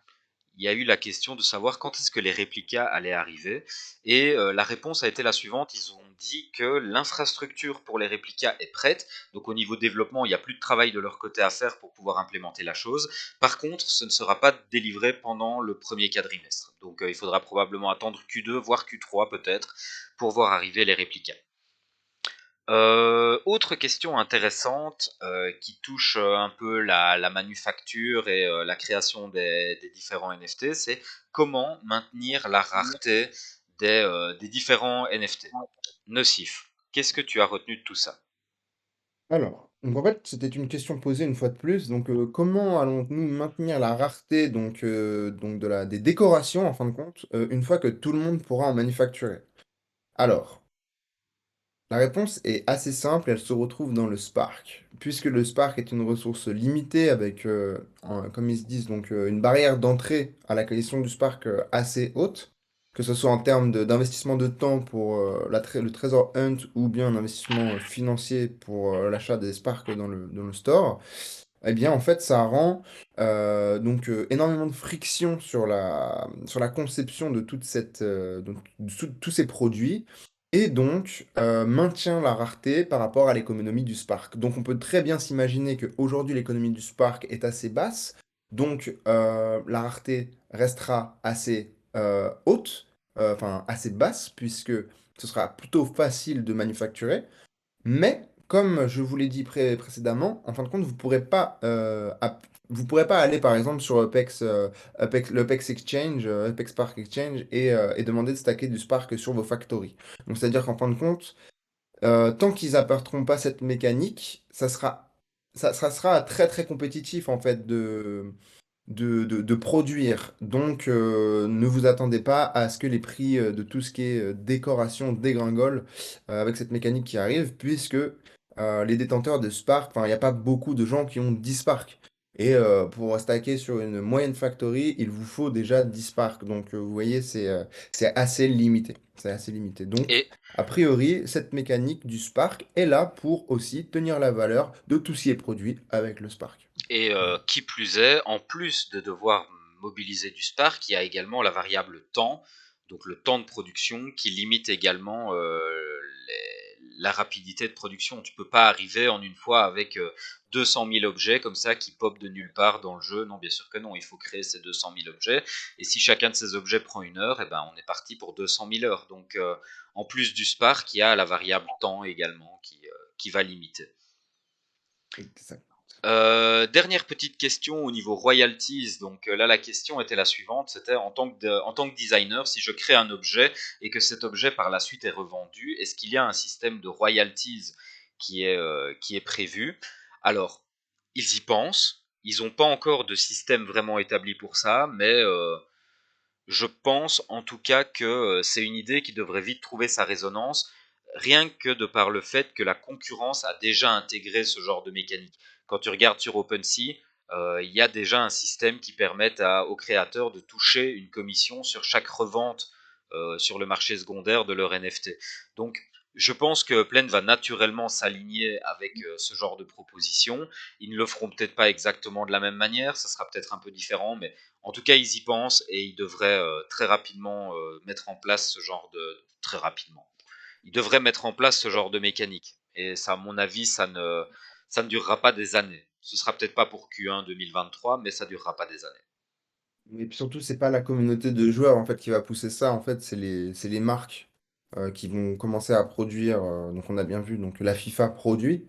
Il y a eu la question de savoir quand est-ce que les réplicas allaient arriver. Et la réponse a été la suivante. Ils ont dit que l'infrastructure pour les réplicas est prête. Donc au niveau développement, il n'y a plus de travail de leur côté à faire pour pouvoir implémenter la chose. Par contre, ce ne sera pas délivré pendant le premier quadrimestre. Donc il faudra probablement attendre Q2, voire Q3 peut-être, pour voir arriver les réplicas. Autre question intéressante qui touche un peu la manufacture et la création des différents NFT, c'est comment maintenir la rareté des différents NFT. Nocif, qu'est-ce que tu as retenu de tout ça? Alors, donc en fait, c'était une question posée une fois de plus. Donc, comment allons-nous maintenir la rareté donc des décorations, en fin de compte, une fois que tout le monde pourra en manufacturer? Alors, la réponse est assez simple, elle se retrouve dans le Spark. Puisque le Spark est une ressource limitée avec, comme ils se disent, donc une barrière d'entrée à la création du Spark assez haute, que ce soit en termes d'investissement de temps pour le Trésor Hunt ou bien un investissement financier pour l'achat des Sparks dans le store, eh bien en fait ça rend énormément de friction sur la conception de tous ces produits et donc maintient la rareté par rapport à l'économie du Spark. Donc on peut très bien s'imaginer qu'aujourd'hui l'économie du Spark est assez basse, donc la rareté restera assez haute, enfin assez basse, puisque ce sera plutôt facile de manufacturer. Mais, comme je vous l'ai dit précédemment, en fin de compte, vous pourrez pas aller par exemple sur l'Apex Exchange, Apex Spark Exchange, et demander de stacker du Spark sur vos factories. Donc, c'est-à-dire qu'en fin de compte, tant qu'ils apporteront pas cette mécanique, ça sera très très compétitif en fait de produire. Donc, ne vous attendez pas à ce que les prix de tout ce qui est décoration dégringolent avec cette mécanique qui arrive, puisque les détenteurs de Spark, enfin, il n'y a pas beaucoup de gens qui ont 10 Spark. Et pour stacker sur une moyenne factory, il vous faut déjà 10 Spark. Donc, vous voyez, c'est assez limité. C'est assez limité. Donc, Et, a priori, cette mécanique du Spark est là pour aussi tenir la valeur de tout ce qui est produit avec le Spark. et qui plus est, en plus de devoir mobiliser du Spark, il y a également la variable temps, donc le temps de production, qui limite également la rapidité de production. Tu peux pas arriver en une fois avec 200 000 objets comme ça qui popent de nulle part dans le jeu. Non, bien sûr que non, il faut créer ces 200 000 objets. Et si chacun de ces objets prend une heure, eh ben, on est parti pour 200 000 heures. Donc en plus du Spark, il y a la variable temps également qui va limiter. Exact. Dernière petite question au niveau royalties. Donc là, la question était la suivante. C'était en tant que designer, si je crée un objet et que cet objet par la suite est revendu, est-ce qu'il y a un système de royalties qui est prévu? Alors, ils y pensent. Ils n'ont pas encore de système vraiment établi pour ça, mais je pense en tout cas que c'est une idée qui devrait vite trouver sa résonance, rien que de par le fait que la concurrence a déjà intégré ce genre de mécanique. Quand tu regardes sur OpenSea, il y a déjà un système qui permet aux créateurs de toucher une commission sur chaque revente sur le marché secondaire de leur NFT. Donc Je pense que Upland va naturellement s'aligner avec ce genre de proposition. Ils ne le feront peut-être pas exactement de la même manière, ça sera peut-être un peu différent, mais en tout cas ils y pensent et ils devraient très rapidement mettre en place ce genre de très rapidement. Ils devraient mettre en place ce genre de mécanique. Et ça, à mon avis, ça ne durera pas des années. Ce sera peut-être pas pour Q1 2023, mais ça durera pas des années. Et puis surtout, c'est pas la communauté de joueurs en fait qui va pousser ça. En fait, c'est les marques qui vont commencer à produire. Donc, on a bien vu. Donc, la FIFA produit.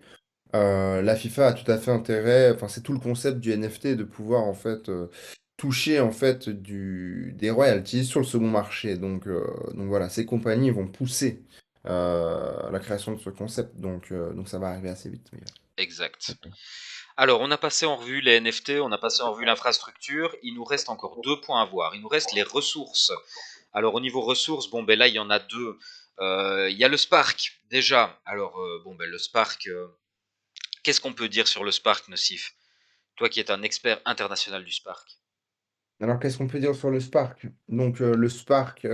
La FIFA a tout à fait intérêt. Enfin, c'est tout le concept du NFT de pouvoir en fait toucher en fait des royalties sur le second marché. Donc voilà, ces compagnies vont pousser la création de ce concept. Donc ça va arriver assez vite. Oui. Exact. Alors, on a passé en revue les NFT, on a passé en revue l'infrastructure. Il nous reste encore deux points à voir. Il nous reste les ressources. Alors, au niveau ressources, bon, ben là, il y en a deux. Il y a le Spark, déjà. Alors, bon, ben le Spark, qu'est-ce qu'on peut dire sur le Spark, Nocif? Toi qui es un expert international du Spark. Alors, qu'est-ce qu'on peut dire sur le Spark? Donc, le Spark,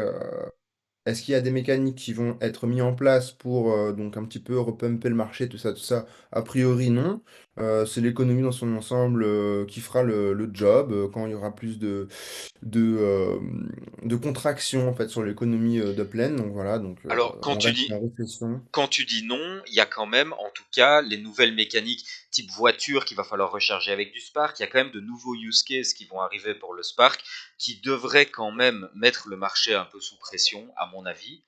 est-ce qu'il y a des mécaniques qui vont être mis en place pour donc un petit peu repumper le marché, tout ça, tout ça? A priori, non. C'est l'économie dans son ensemble qui fera le job quand il y aura plus de, euh, de contraction en fait sur l'économie de plaine. Donc voilà, Alors, on reste en réflexion. quand tu dis non, il y a quand même, en tout cas, les nouvelles mécaniques type voiture qu'il va falloir recharger avec du Spark. Il y a quand même de nouveaux use cases qui vont arriver pour le Spark, qui devraient quand même mettre le marché un peu sous pression, à mon avis.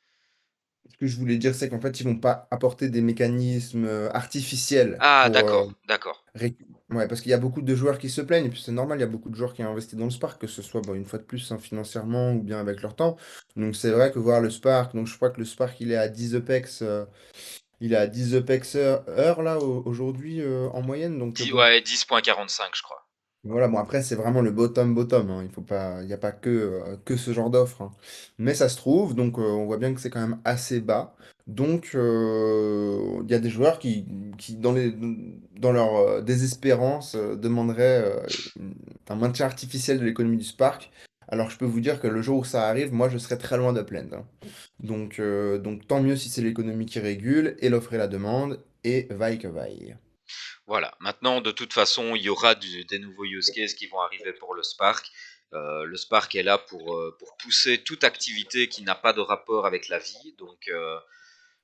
Ce que je voulais dire, c'est qu'en fait, ils vont pas apporter des mécanismes artificiels Ah, pour d'accord, d'accord. Ouais, parce qu'il y a beaucoup de joueurs qui se plaignent, et puis c'est normal, il y a beaucoup de joueurs qui ont investi dans le Spark, que ce soit bon, une fois de plus hein, financièrement ou bien avec leur temps. Donc c'est vrai que voir le Spark, donc je crois que le Spark il est à 10 EPEX, il est à 10 EPEX heure là aujourd'hui en moyenne. Donc bon, Ouais, 10,45, je crois. voilà, bon après c'est vraiment le bottom hein. Il faut pas, il n'y a pas que ce genre d'offre, hein. Mais ça se trouve, donc on voit bien que c'est quand même assez bas. Donc il y a des joueurs qui dans leur désespérance demanderaient un maintien artificiel de l'économie du Spark. Alors je peux vous dire que le jour où ça arrive, moi je serai très loin d'Upland, hein. Donc tant mieux si c'est l'économie qui régule et l'offre et la demande, et vaille que vaille. Voilà. Maintenant, de toute façon, il y aura des nouveaux use cases qui vont arriver pour le Spark. Le Spark est là pour pousser toute activité qui n'a pas de rapport avec la vie. Donc,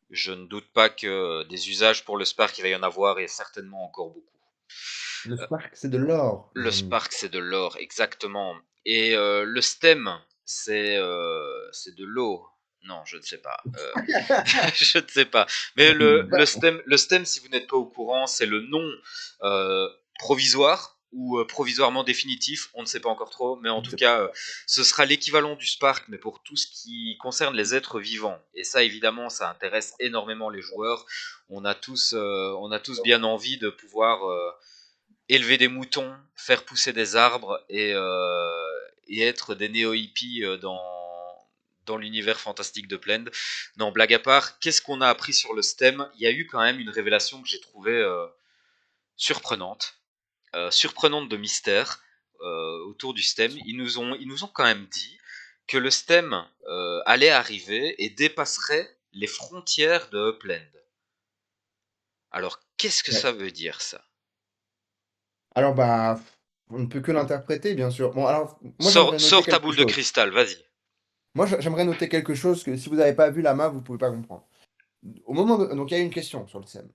je ne doute pas que des usages pour le Spark, il va y en avoir et certainement encore beaucoup. Le Spark, c'est de l'or, Le les amis. Spark, c'est de l'or, exactement. Et le stem, c'est de l'eau. Non, je ne sais pas. Je ne sais pas. Mais le stem, si vous n'êtes pas au courant, c'est le nom provisoire ou provisoirement définitif. On ne sait pas encore trop. Mais en tout cas, ce sera l'équivalent du Spark, mais pour tout ce qui concerne les êtres vivants. Et ça, évidemment, ça intéresse énormément les joueurs. On a tous bien envie de pouvoir élever des moutons, faire pousser des arbres et être des néo-hippies dans l'univers fantastique de Plend. Non, blague à part, qu'est-ce qu'on a appris sur le stem? Il y a eu quand même une révélation que j'ai trouvée surprenante, surprenante de mystère autour du stem. Ils nous ont quand même dit que le stem allait arriver et dépasserait les frontières de Upland. Alors, qu'est-ce que Ouais. ça veut dire ça? Alors, bah, on ne peut que l'interpréter, bien sûr. Bon, alors, moi, Sors, j'aimerais noter sors ta quelque boule de chose. cristal, vas-y. Moi, j'aimerais noter quelque chose que si vous n'avez pas vu la main, vous ne pouvez pas comprendre. Donc, il y a une question sur le thème.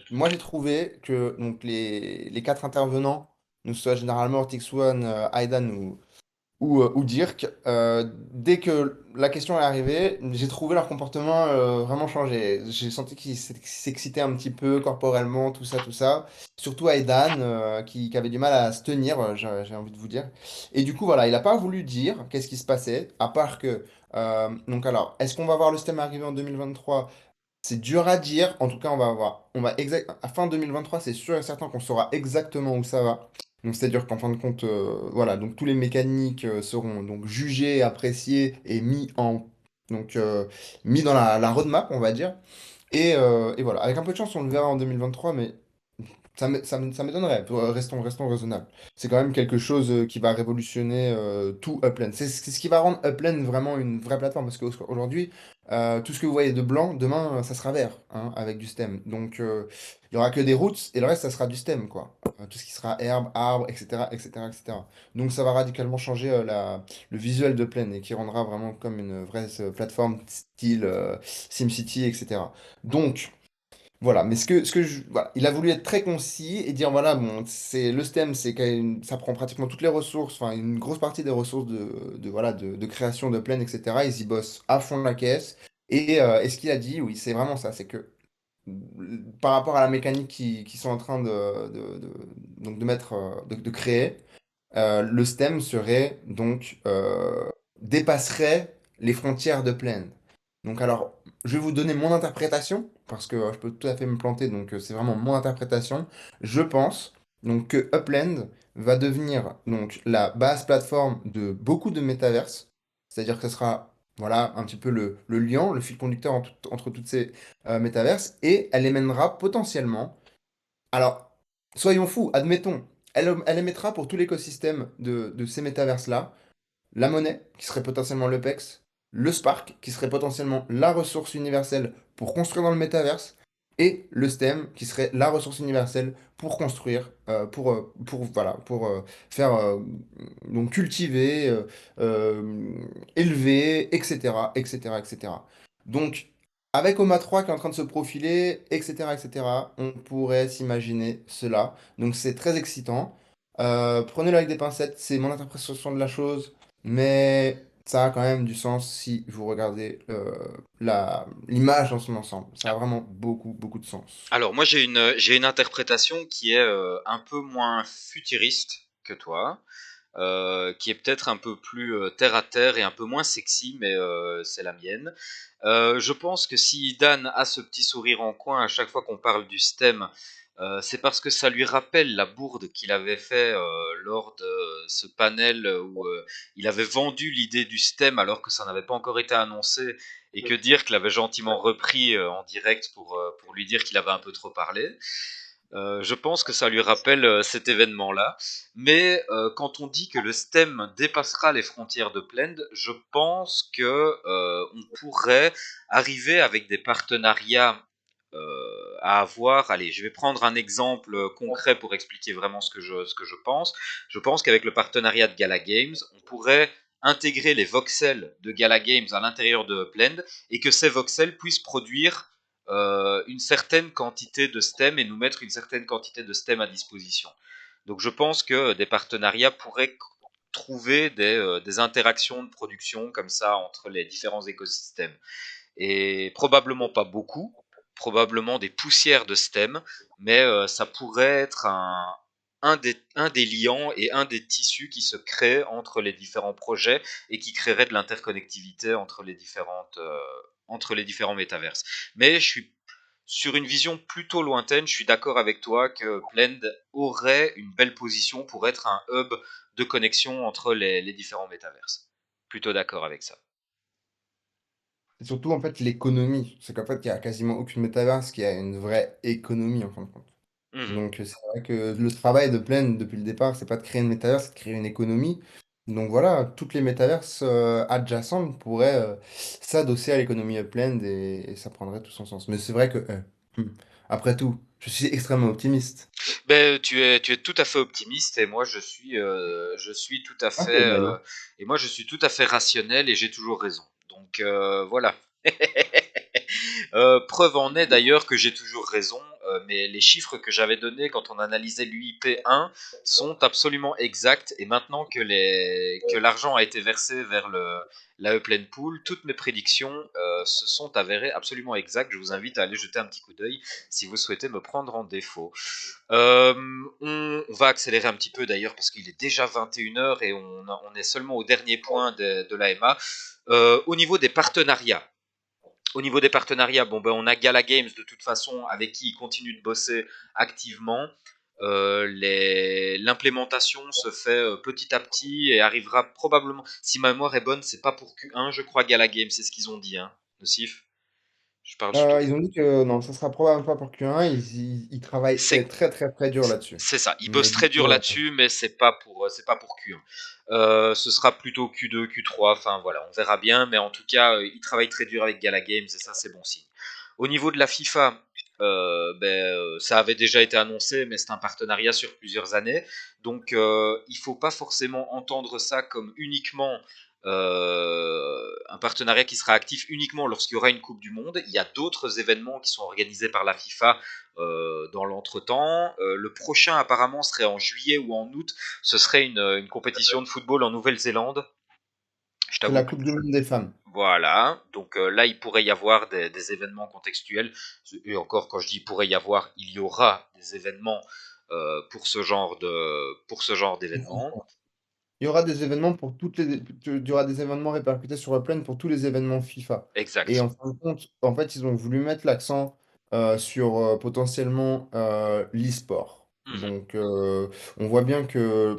Moi, j'ai trouvé que donc, les quatre intervenants, nous soit généralement Ortix One, Aidan ou Dirk, dès que la question est arrivée, j'ai trouvé leur comportement vraiment changer. J'ai senti qu'ils s'excitaient un petit peu corporellement, tout ça, tout ça. Surtout Aidan, qui avait du mal à se tenir, j'ai envie de vous dire. Et du coup, voilà, il n'a pas voulu dire qu'est-ce qui se passait, à part que... donc alors, est-ce qu'on va voir le STEM arriver en 2023? C'est dur à dire. En tout cas, on va voir. À fin 2023, c'est sûr et certain qu'on saura exactement où ça va. Donc, c'est-à-dire qu'en fin de compte, voilà, donc tous les mécaniques seront donc jugés, appréciés et mis dans la roadmap, on va dire. Et voilà, avec un peu de chance, on le verra en 2023, mais Ça m'étonnerait. Restons raisonnables. C'est quand même quelque chose qui va révolutionner tout Upland. C'est ce qui va rendre Upland vraiment une vraie plateforme. Parce qu'aujourd'hui, tout ce que vous voyez de blanc, demain, ça sera vert, hein, avec du stem. Donc, il y aura que des routes et le reste, ça sera du stem, quoi. Tout ce qui sera herbe, arbre, etc., etc., etc. Donc, ça va radicalement changer le visuel de Upland et qui rendra vraiment comme une vraie plateforme style SimCity, etc. Donc, voilà, mais voilà, il a voulu être très concis et dire voilà, bon, c'est le STEM, c'est quand même, ça prend pratiquement toutes les ressources, enfin une grosse partie des ressources voilà, de création de plaine, etc. Ils y bossent à fond la caisse. Et ce qu'il a dit, oui, c'est vraiment ça, c'est que par rapport à la mécanique qu'ils sont en train donc de mettre, de créer, le STEM serait donc dépasserait les frontières de plaine. Donc alors, je vais vous donner mon interprétation, parce que je peux tout à fait me planter, donc c'est vraiment mon interprétation. Je pense donc que Upland va devenir donc la base plateforme de beaucoup de métaverses, c'est-à-dire que ce sera voilà un petit peu le lien, le fil conducteur entre toutes ces métaverses, et elle les mènera potentiellement. Alors, soyons fous, admettons, elle émettra pour tout l'écosystème de ces métaverses-là la monnaie, qui serait potentiellement le PEX, le Spark, qui serait potentiellement la ressource universelle pour construire dans le métaverse, et le STEM, qui serait la ressource universelle pour construire, voilà, pour faire, donc cultiver, élever, etc., etc., etc. Donc, avec OMA 3 qui est en train de se profiler, etc., etc., on pourrait s'imaginer cela. Donc, c'est très excitant. Prenez-le avec des pincettes, c'est mon interprétation de la chose. Mais ça a quand même du sens si vous regardez l'image dans son ensemble. Ça a vraiment beaucoup, beaucoup de sens. Alors moi j'ai une interprétation qui est un peu moins futuriste que toi, qui est peut-être un peu plus terre à terre et un peu moins sexy, mais c'est la mienne. Je pense que si Dan a ce petit sourire en coin à chaque fois qu'on parle du STEM, c'est parce que ça lui rappelle la bourde qu'il avait fait lors de ce panel où il avait vendu l'idée du STEM alors que ça n'avait pas encore été annoncé et que Dirk l'avait gentiment repris en direct pour lui dire qu'il avait un peu trop parlé. Je pense que ça lui rappelle cet événement-là. Mais quand on dit que le STEM dépassera les frontières de Blend, je pense que on pourrait arriver avec des partenariats à avoir. Allez, je vais prendre un exemple concret pour expliquer vraiment ce que je pense. Je pense qu'avec le partenariat de Gala Games, on pourrait intégrer les voxels de Gala Games à l'intérieur de Blend et que ces voxels puissent produire une certaine quantité de STEM et nous mettre une certaine quantité de STEM à disposition. Donc je pense que des partenariats pourraient trouver des interactions de production comme ça entre les différents écosystèmes. Et probablement pas beaucoup, probablement des poussières de STEM, mais ça pourrait être un des liants et un des tissus qui se créent entre les différents projets et qui créerait de l'interconnectivité entre les différents métaverses. Mais je suis sur une vision plutôt lointaine, je suis d'accord avec toi que Blend aurait une belle position pour être un hub de connexion entre les différents métaverses. Plutôt d'accord avec ça. Et surtout, en fait, l'économie. C'est qu'en fait, il n'y a quasiment aucune métaverse qui a une vraie économie, en fin de compte. Mhm. Donc, c'est vrai que le travail de Plaine, depuis le départ, c'est pas de créer une métaverse, c'est de créer une économie. Donc voilà, toutes les métaverses adjacentes pourraient s'adosser à l'économie Upland et ça prendrait tout son sens. Mais c'est vrai que, après tout, je suis extrêmement optimiste. Ben, tu es tout à fait optimiste et moi je suis tout à Ah, fait c'est belle, hein. et moi je suis tout à fait rationnel et j'ai toujours raison. Donc voilà. Preuve en est d'ailleurs que j'ai toujours raison, mais les chiffres que j'avais donnés quand on analysait l'UIP1 sont absolument exacts et maintenant que l'argent a été versé vers la Upland Pool, toutes mes prédictions se sont avérées absolument exactes. Je vous invite à aller jeter un petit coup d'œil si vous souhaitez me prendre en défaut. Euh, on va accélérer un petit peu d'ailleurs parce qu'il est déjà 21 h et on est seulement au dernier point de l'AMA. Au niveau des partenariats, bon ben on a Gala Games de toute façon avec qui ils continuent de bosser activement. L'implémentation se fait petit à petit et arrivera probablement, si ma mémoire est bonne, c'est pas pour Q1, je crois, Gala Games, c'est ce qu'ils ont dit, hein, Nocif. Je parle surtout. Ils ont dit que non, ça sera probablement pas pour Q1. Ils travaillent C'est très très très dur là-dessus. c'est ça. Ils Mais bossent du très dur coup, là-dessus, mais c'est pas pour Q1. Ce sera plutôt Q2, Q3. Enfin voilà, on verra bien. Mais en tout cas, ils travaillent très dur avec Gala Games et ça, c'est bon signe. Au niveau de la FIFA, ça avait déjà été annoncé, mais c'est un partenariat sur plusieurs années. Donc, il ne faut pas forcément entendre ça comme uniquement un partenariat qui sera actif uniquement lorsqu'il y aura une Coupe du Monde. Il y a d'autres événements qui sont organisés par la FIFA dans l'entretemps. Le prochain, apparemment, serait en juillet ou en août. Ce serait une compétition de football en Nouvelle-Zélande. Je c'est t'avoue la que Coupe du Monde des femmes. voilà, donc là il pourrait y avoir des événements contextuels, et encore quand je dis il pourrait y avoir, il y aura des événements pour ce genre d'événements. Il y aura des événements pour toutes les, il y aura des événements répercutés sur Upland pour tous les événements FIFA. Et Exact. en fin de compte, en fait, ils ont voulu mettre l'accent sur potentiellement l'e-sport. Mhm. Donc, on voit bien que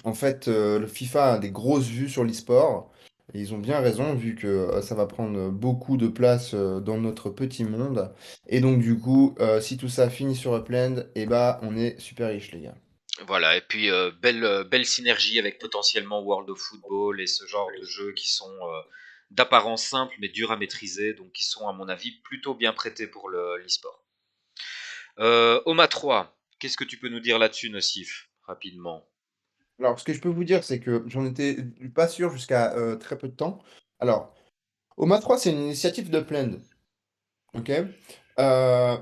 en fait, le FIFA a des grosses vues sur l'e-sport. Et ils ont bien raison, vu que ça va prendre beaucoup de place dans notre petit monde. Et donc, du coup, si tout ça finit sur Upland, eh bah, on est super riche, les gars. Voilà, et puis belle synergie avec potentiellement World of Football et ce genre de jeux qui sont d'apparence simple mais durs à maîtriser, donc qui sont à mon avis plutôt bien prêtés pour l'e-sport. Oma 3, qu'est-ce que tu peux nous dire là-dessus, Nocif, rapidement? Alors, ce que je peux vous dire, c'est que j'en étais pas sûr jusqu'à très peu de temps. Alors, OMA 3, c'est une initiative d'Upland. Ok?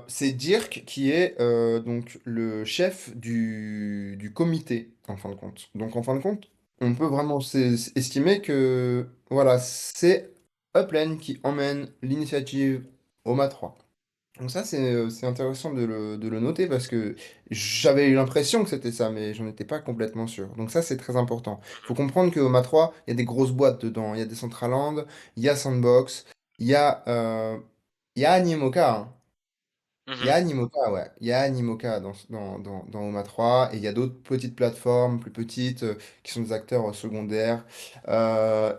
C'est Dirk qui est donc le chef du comité, en fin de compte. Donc, en fin de compte, on peut vraiment estimer que voilà, c'est Upland qui emmène l'initiative OMA 3. Donc ça, c'est intéressant de le noter parce que j'avais eu l'impression que c'était ça, mais j'en étais pas complètement sûr. Donc ça, c'est très important. Il faut comprendre que Oma 3, il y a des grosses boîtes dedans. Il y a Decentraland, il y a Sandbox, il y a, euh, il y a Animoca, hein. Il y a Mhm. Animoca, ouais. Il y a Animoca dans Oma 3 et il y a d'autres petites plateformes plus petites qui sont des acteurs secondaires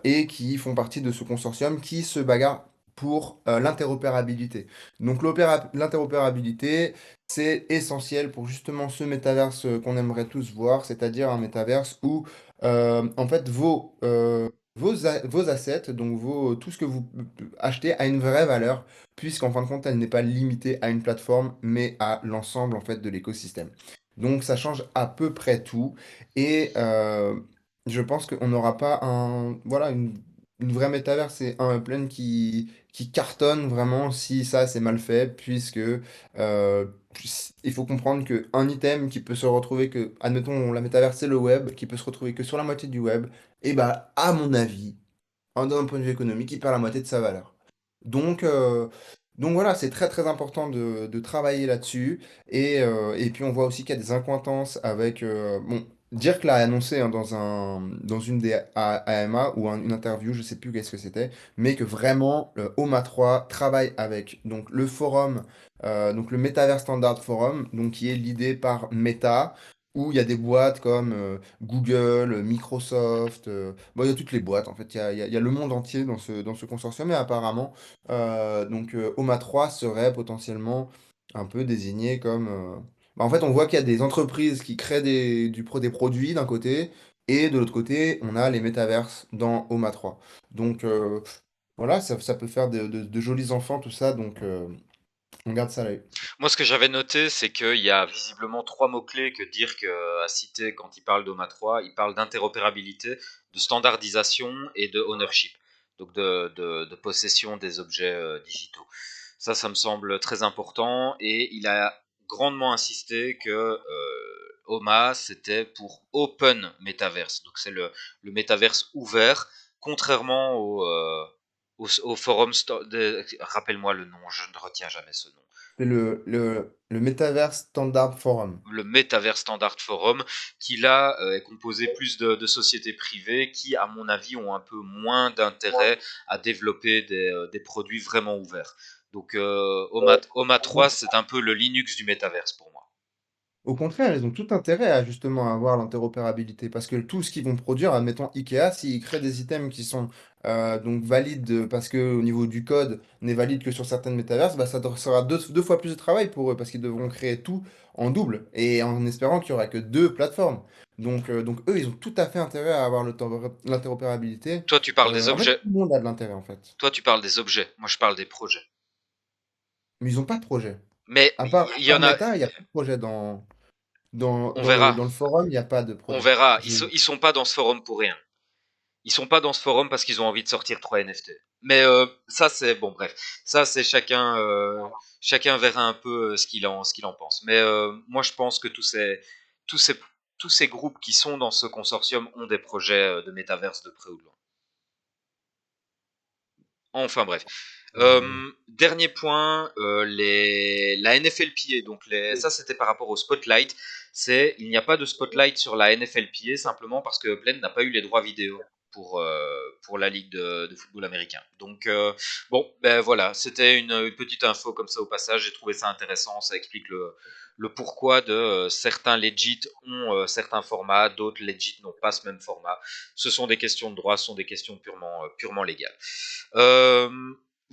et qui font partie de ce consortium qui se bagarre pour l'interopérabilité. Donc l'interopérabilité, c'est essentiel pour justement ce métaverse qu'on aimerait tous voir, c'est-à-dire un métaverse où en fait vos assets, donc tout ce que vous achetez a une vraie valeur puisqu'en fin de compte, elle n'est pas limitée à une plateforme, mais à l'ensemble en fait de l'écosystème. Donc ça change à peu près tout, et je pense qu'on n'aura pas voilà, une vraie métaverse et un upland qui cartonne vraiment si ça c'est mal fait, puisque il faut comprendre qu'un item qui peut se retrouver que, admettons, la métaverse c'est le web, qui peut se retrouver que sur la moitié du web, et bah à mon avis, d'un point de vue économique, il perd la moitié de sa valeur. Donc, euh, donc voilà, c'est très très important de travailler là-dessus. Et puis on voit aussi qu'il y a des incointances avec... bon, Dirk l'a annoncé hein, dans une des AMA ou une interview, je sais plus qu'est-ce que c'était, mais que vraiment le OMA 3 travaille avec donc, le forum, donc le Metaverse Standard Forum, donc, qui est l'idée par Meta, où il y a des boîtes comme Google, Microsoft, bon, il y a toutes les boîtes en fait, il y a le monde entier dans ce consortium et apparemment OMA 3 serait potentiellement un peu désigné comme... bah, en fait on voit qu'il y a des entreprises qui créent des produits d'un côté et de l'autre côté on a les métaverses dans OMA 3. Donc voilà, ça peut faire de jolis enfants tout ça, donc on garde ça à l'œil. Moi, ce que j'avais noté, c'est qu'il y a visiblement trois mots-clés que Dirk a cités quand il parle d'OMA 3. Il parle d'interopérabilité, de standardisation et de ownership, donc de possession des objets digitaux. Ça me semble très important et il a grandement insisté que OMA, c'était pour Open Metaverse, donc c'est le métaverse ouvert, contrairement au forum. Rappelle-moi le nom, je ne retiens jamais ce nom. C'est le Metaverse Standard Forum. Le Metaverse Standard Forum, qui là est composé plus de sociétés privées qui, à mon avis, ont un peu moins d'intérêt à développer des produits vraiment ouverts. Donc OMA 3, c'est un peu le Linux du Metaverse pour moi. Au contraire, ils ont tout intérêt à justement avoir l'interopérabilité parce que tout ce qu'ils vont produire, admettons Ikea, s'ils créent des items qui sont donc valide parce que au niveau du code n'est valide que sur certaines métaverses, bah, sera deux fois plus de travail pour eux parce qu'ils devront créer tout en double et en espérant qu'il y aura que deux plateformes. Donc eux, ils ont tout à fait intérêt à avoir l'interopérabilité. Toi, tu parles des En fait, tout objets. le monde a de l'intérêt en fait. Toi, tu parles des objets. Moi, je parle des projets. Mais ils n'ont pas de projet. Mais À il y part en a. Meta, il n'y a pas de projet On verra. dans le forum, il n'y a pas de On projet. verra. Ils sont pas dans ce forum pour rien. Ils sont pas dans ce forum parce qu'ils ont envie de sortir 3 NFT. Mais ça c'est bon bref, ça c'est chacun verra un peu ce qu'il en pense. Mais moi je pense que tous ces tous ces groupes qui sont dans ce consortium ont des projets de métaverse de près ou de loin. Enfin bref. Euh, Dernier point, la NFLPA. Donc ça c'était par rapport au spotlight. Il n'y a pas de spotlight sur la NFLPA simplement parce que Upland n'a pas eu les droits vidéo pour la ligue de football américain. Donc bon, ben voilà, c'était une petite info comme ça au passage. J'ai trouvé ça intéressant. Ça explique le pourquoi de certains legit ont certains formats, d'autres legit n'ont pas ce même format. Ce sont des questions de droit, ce sont des questions purement légales. Euh,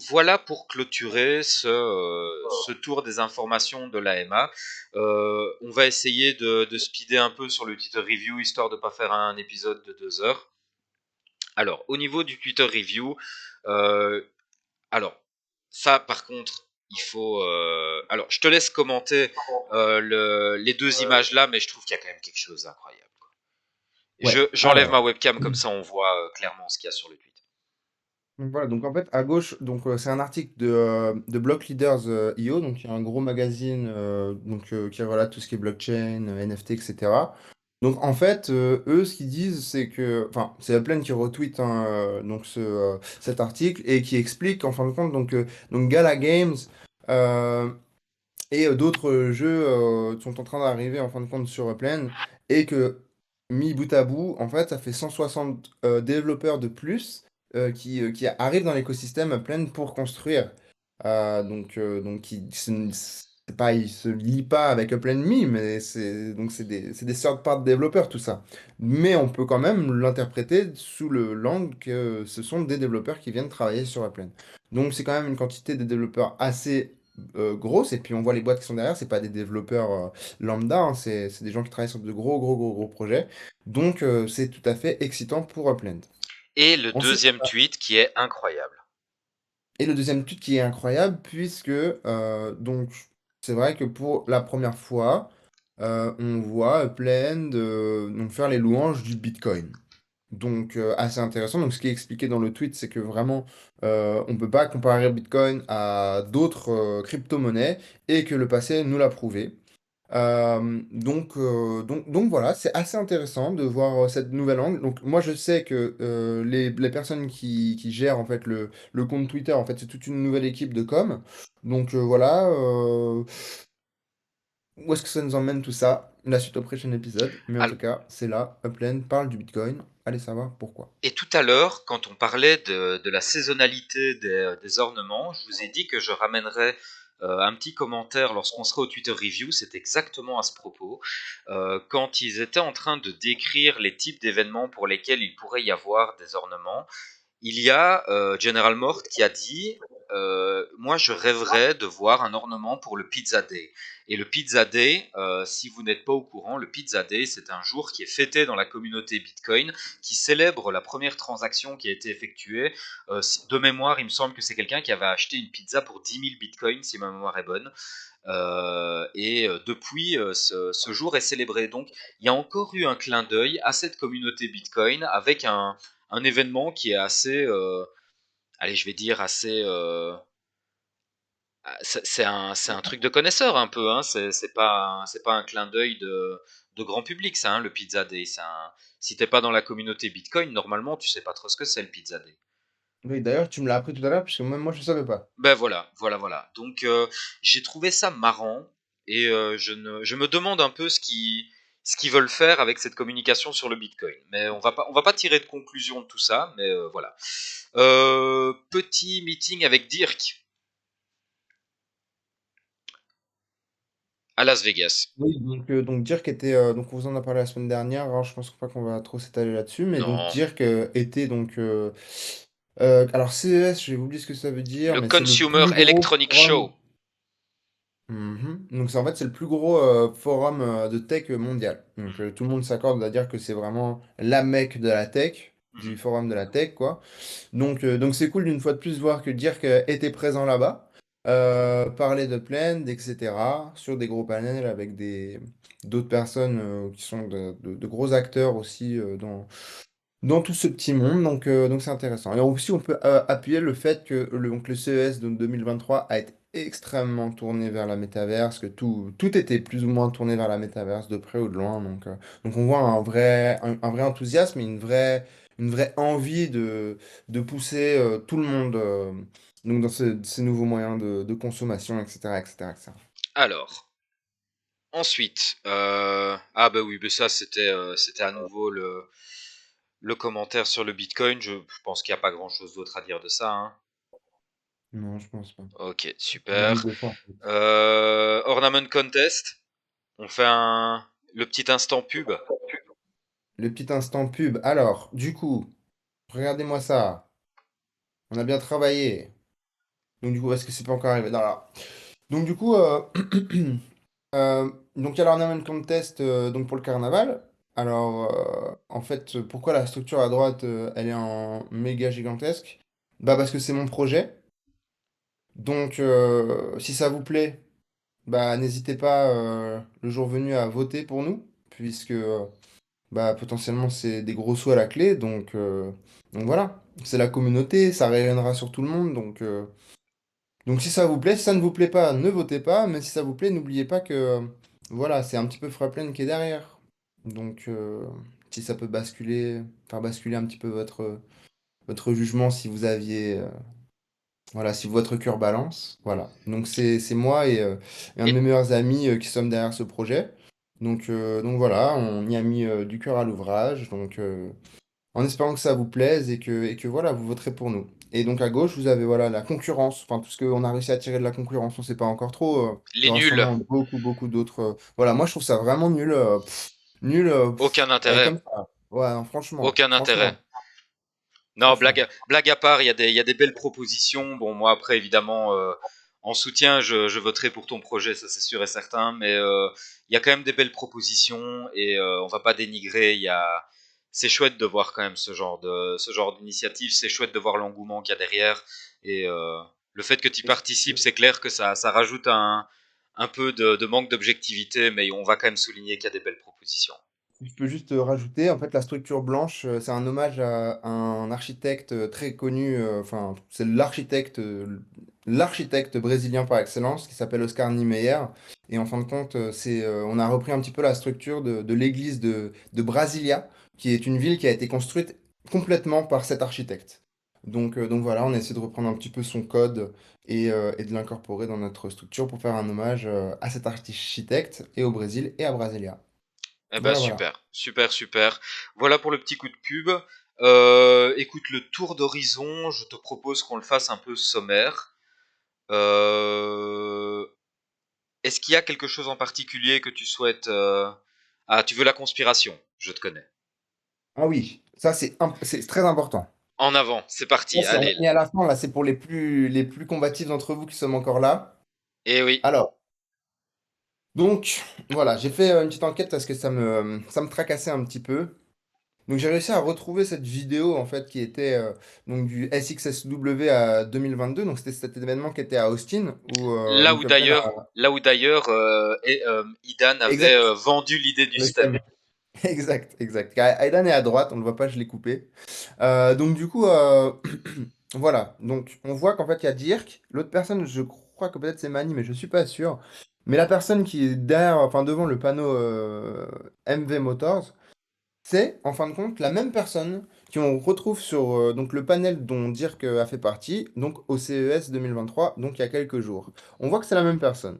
voilà pour clôturer ce tour des informations de l'AMA. On va essayer de speeder un peu sur le Twitter Review, histoire de ne pas faire un épisode de 2 heures. Alors, au niveau du Twitter Review, euh, alors, ça par contre, il faut... alors, je te laisse commenter les deux images là, mais je trouve qu'il y a quand même quelque chose d'incroyable. ouais, J'enlève ma alors. webcam, comme ça on voit clairement ce qu'il y a sur le tweet. Donc voilà, donc en fait, à gauche, c'est un article de Block Leaders IO, donc il y a un gros magazine qui relate tout ce qui est blockchain, NFT, etc. Donc en fait, eux, ce qu'ils disent, c'est que, enfin, c'est Upland qui retweet hein, cet article et qui explique en fin de compte, donc Gala Games et d'autres jeux sont en train d'arriver en fin de compte sur Upland et que, mis bout à bout, en fait, ça fait 160 développeurs de plus qui arrivent dans l'écosystème Upland pour construire. C'est pas, ils se lient pas avec Upland Me, mais c'est des third-party développeurs tout ça. Mais on peut quand même l'interpréter sous le l'angle que ce sont des développeurs qui viennent travailler sur Upland. Donc c'est quand même une quantité de développeurs assez grosse, et puis on voit les boîtes qui sont derrière, c'est pas des développeurs lambda, hein, c'est des gens qui travaillent sur de gros projets. Donc c'est tout à fait excitant pour Upland. Et le Ensuite, deuxième tweet qui est incroyable. et le deuxième tweet qui est incroyable, puisque c'est vrai que pour la première fois, on voit Upland donc faire les louanges du Bitcoin. Donc, assez intéressant. Donc, ce qui est expliqué dans le tweet, c'est que vraiment, on ne peut pas comparer Bitcoin à d'autres crypto-monnaies et que le passé nous l'a prouvé. Donc voilà, c'est assez intéressant de voir cette nouvelle angle. Donc moi je sais que les personnes qui gèrent en fait le compte Twitter, en fait c'est toute une nouvelle équipe de com. Donc voilà, où est-ce que ça nous emmène tout ça? La suite au prochain épisode. Mais en Alors, tout cas, c'est là, Upland parle du Bitcoin. Allez savoir pourquoi. et tout à l'heure, quand on parlait de la saisonnalité des ornements, je vous ai dit que je ramènerais un petit commentaire lorsqu'on sera au Twitter Review. C'est exactement à ce propos. Quand ils étaient en train de décrire les types d'événements pour lesquels il pourrait y avoir des ornements, il y a General Mort qui a dit moi je rêverais de voir un ornement pour le Pizza Day. Et le Pizza Day, si vous n'êtes pas au courant, le Pizza Day c'est un jour qui est fêté dans la communauté Bitcoin, qui célèbre la première transaction qui a été effectuée. De mémoire, il me semble que c'est quelqu'un qui avait acheté une pizza pour 10 000 Bitcoins, si ma mémoire est bonne. Depuis, ce jour est célébré. Donc, il y a encore eu un clin d'œil à cette communauté Bitcoin avec un événement qui est assez, allez, je vais dire assez. C'est un truc de connaisseur un peu, hein. C'est pas un clin d'œil de grand public, ça, hein, le Pizza Day. Si t'es pas dans la communauté Bitcoin, normalement, tu sais pas trop ce que c'est le Pizza Day. Oui, d'ailleurs, tu me l'as appris tout à l'heure, puisque même moi je ne savais pas. Ben voilà. Donc j'ai trouvé ça marrant et je me demande un peu ce qu'ils veulent faire avec cette communication sur le Bitcoin. Mais on va pas tirer de conclusion de tout ça, mais voilà. Petit meeting avec Dirk à Las Vegas. Oui, donc Dirk était, donc on vous en a parlé la semaine dernière, alors je pense pas qu'on va trop s'étaler là-dessus, mais donc Non, Dirk était Alors CES, j'ai oublié ce que ça veut dire, Le mais c'est le Consumer plus gros Electronic forum. Show. Donc en fait c'est le plus gros forum de tech mondial. Donc tout le monde s'accorde à dire que c'est vraiment la mecque de la tech, du Mhm. forum de la tech quoi. Donc c'est cool d'une fois de plus voir que Dirk était présent là-bas, parler de Blend, etc. sur des gros panels avec des d'autres personnes qui sont de gros acteurs aussi dans tout ce petit monde, donc c'est intéressant. Et aussi, on peut appuyer le fait que donc le CES de 2023 a été extrêmement tourné vers la métaverse, que tout était plus ou moins tourné vers la métaverse, de près ou de loin. Donc on voit un vrai enthousiasme et une vraie envie de pousser tout le monde donc dans ces nouveaux moyens de consommation, etc., etc., etc. Alors, ensuite, ah bah oui, mais ça c'était à nouveau le commentaire sur le Bitcoin. Je pense qu'il n'y a pas grand-chose d'autre à dire de ça, hein. Non, je pense pas. Ok, Je l'ai dit super. deux fois. Ornament Contest. On fait le petit instant pub. Le petit instant pub. Alors, du coup, regardez-moi ça. On a bien travaillé. Donc du coup, est-ce que c'est pas encore arrivé? Non, là. Donc du coup, donc il y a l'ornament contest donc pour le carnaval. Alors, en fait, pourquoi la structure à droite, elle est en méga gigantesque? Bah parce que c'est mon projet. Donc, si ça vous plaît, bah n'hésitez pas le jour venu à voter pour nous, puisque bah potentiellement c'est des gros sous à la clé. Donc voilà, c'est la communauté, ça rayonnera sur tout le monde. Donc si ça vous plaît, si ça ne vous plaît pas, ne votez pas, mais si ça vous plaît, n'oubliez pas que voilà, c'est un petit peu Fraplen qui est derrière. Donc si ça peut faire basculer un petit peu votre jugement si vous aviez voilà, si votre cœur balance, voilà. Donc c'est moi et un de mes Et, meilleurs amis qui sommes derrière ce projet. Donc voilà, on y a mis du cœur à l'ouvrage. En espérant que ça vous plaise et que voilà, vous voterez pour nous. Et donc à gauche, vous avez voilà la concurrence, enfin tout ce qu'on a réussi à tirer de la concurrence, on sait pas encore trop. Il y les aura nuls, sûrement beaucoup d'autres. Voilà, moi je trouve ça vraiment nul, nul, aucun et intérêt. comme ça. Ouais, non, franchement, Aucun intérêt. franchement, Non, franchement. blague à part, il y a des belles propositions. Bon, moi après, évidemment, en soutien, je voterai pour ton projet, ça c'est sûr et certain. Mais il y a quand même des belles propositions et on va pas dénigrer. C'est chouette de voir quand même ce genre d'initiative. C'est chouette de voir l'engouement qu'il y a derrière et le fait que tu y participes, c'est clair que ça rajoute un peu de manque d'objectivité, mais on va quand même souligner qu'il y a des belles propositions. Je peux juste rajouter, en fait, la structure blanche, c'est un hommage à un architecte très connu, enfin, c'est l'architecte brésilien par excellence, qui s'appelle Oscar Niemeyer. Et en fin de compte, on a repris un petit peu la structure de l'église de Brasilia, qui est une ville qui a été construite complètement par cet architecte. Donc voilà, on a essayé de reprendre un petit peu son code et de l'incorporer dans notre structure pour faire un hommage à cet architecte et au Brésil et à Brasilia. Eh ben Voilà, voilà. super, super, super. Voilà pour le petit coup de pub. Écoute, le tour d'horizon, je te propose qu'on le fasse un peu sommaire. Euh, Est-ce qu'il y a quelque chose en particulier que tu souhaites Ah, tu veux la conspiration? Je te connais. Ah oui, ça c'est très important. En avant, c'est Ça, parti. on l'a Allez. mis à la fin, là, c'est pour les plus combatifs d'entre vous qui sommes encore là. Eh oui. Alors, donc, voilà, j'ai fait une petite enquête parce que ça me tracassait un petit peu. Donc, j'ai réussi à retrouver cette vidéo, en fait, qui était donc du SXSW à 2022. Donc, c'était cet événement qui était à Austin, où donc Upland a... Là où d'ailleurs, Idan avait Exact, vendu l'idée du le STEM. STEM. Exact, exact. Aidan est à droite, on ne le voit pas, je l'ai coupé. Donc du coup, voilà. Donc on voit qu'en fait il y a Dirk. L'autre personne, je crois que peut-être c'est Mani, mais je suis pas sûr. Mais la personne qui est derrière, enfin devant le panneau MV Motors, c'est en fin de compte la même personne qu'on retrouve sur donc le panel dont Dirk a fait partie, donc au CES 2023, donc il y a quelques jours. On voit que c'est la même personne.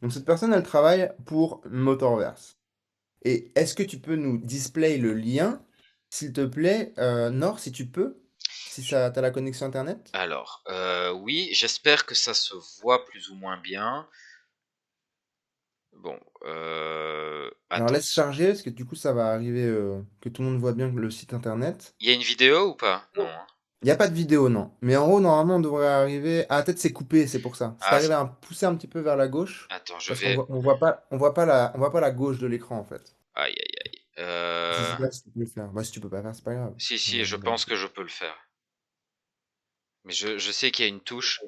Donc cette personne, elle travaille pour Motorverse. Et est-ce que tu peux nous display le lien, s'il te plaît, Nord, si tu peux, si ça, t'as la connexion Internet? Alors, oui, j'espère que ça se voit plus ou moins bien. Bon, Alors attends. laisse charger, parce que du coup ça va arriver que tout le monde voit bien le site Internet. Il y a une vidéo ou pas? Non, hein. Il n'y a pas de vidéo, non. Mais en haut, normalement, on devrait arriver. Ah, peut-être c'est coupé, c'est pour ça. Si Ah, t'arrives à pousser un petit peu vers la gauche, attends, je parce qu'on vais. voit, on voit pas la gauche de l'écran, en fait. Aïe, aïe, aïe. Je sais pas si tu peux le faire. Bah, si tu peux pas faire, c'est pas grave. Si, On si, va je regarder. pense que je peux le faire. Mais je sais qu'il y a une touche.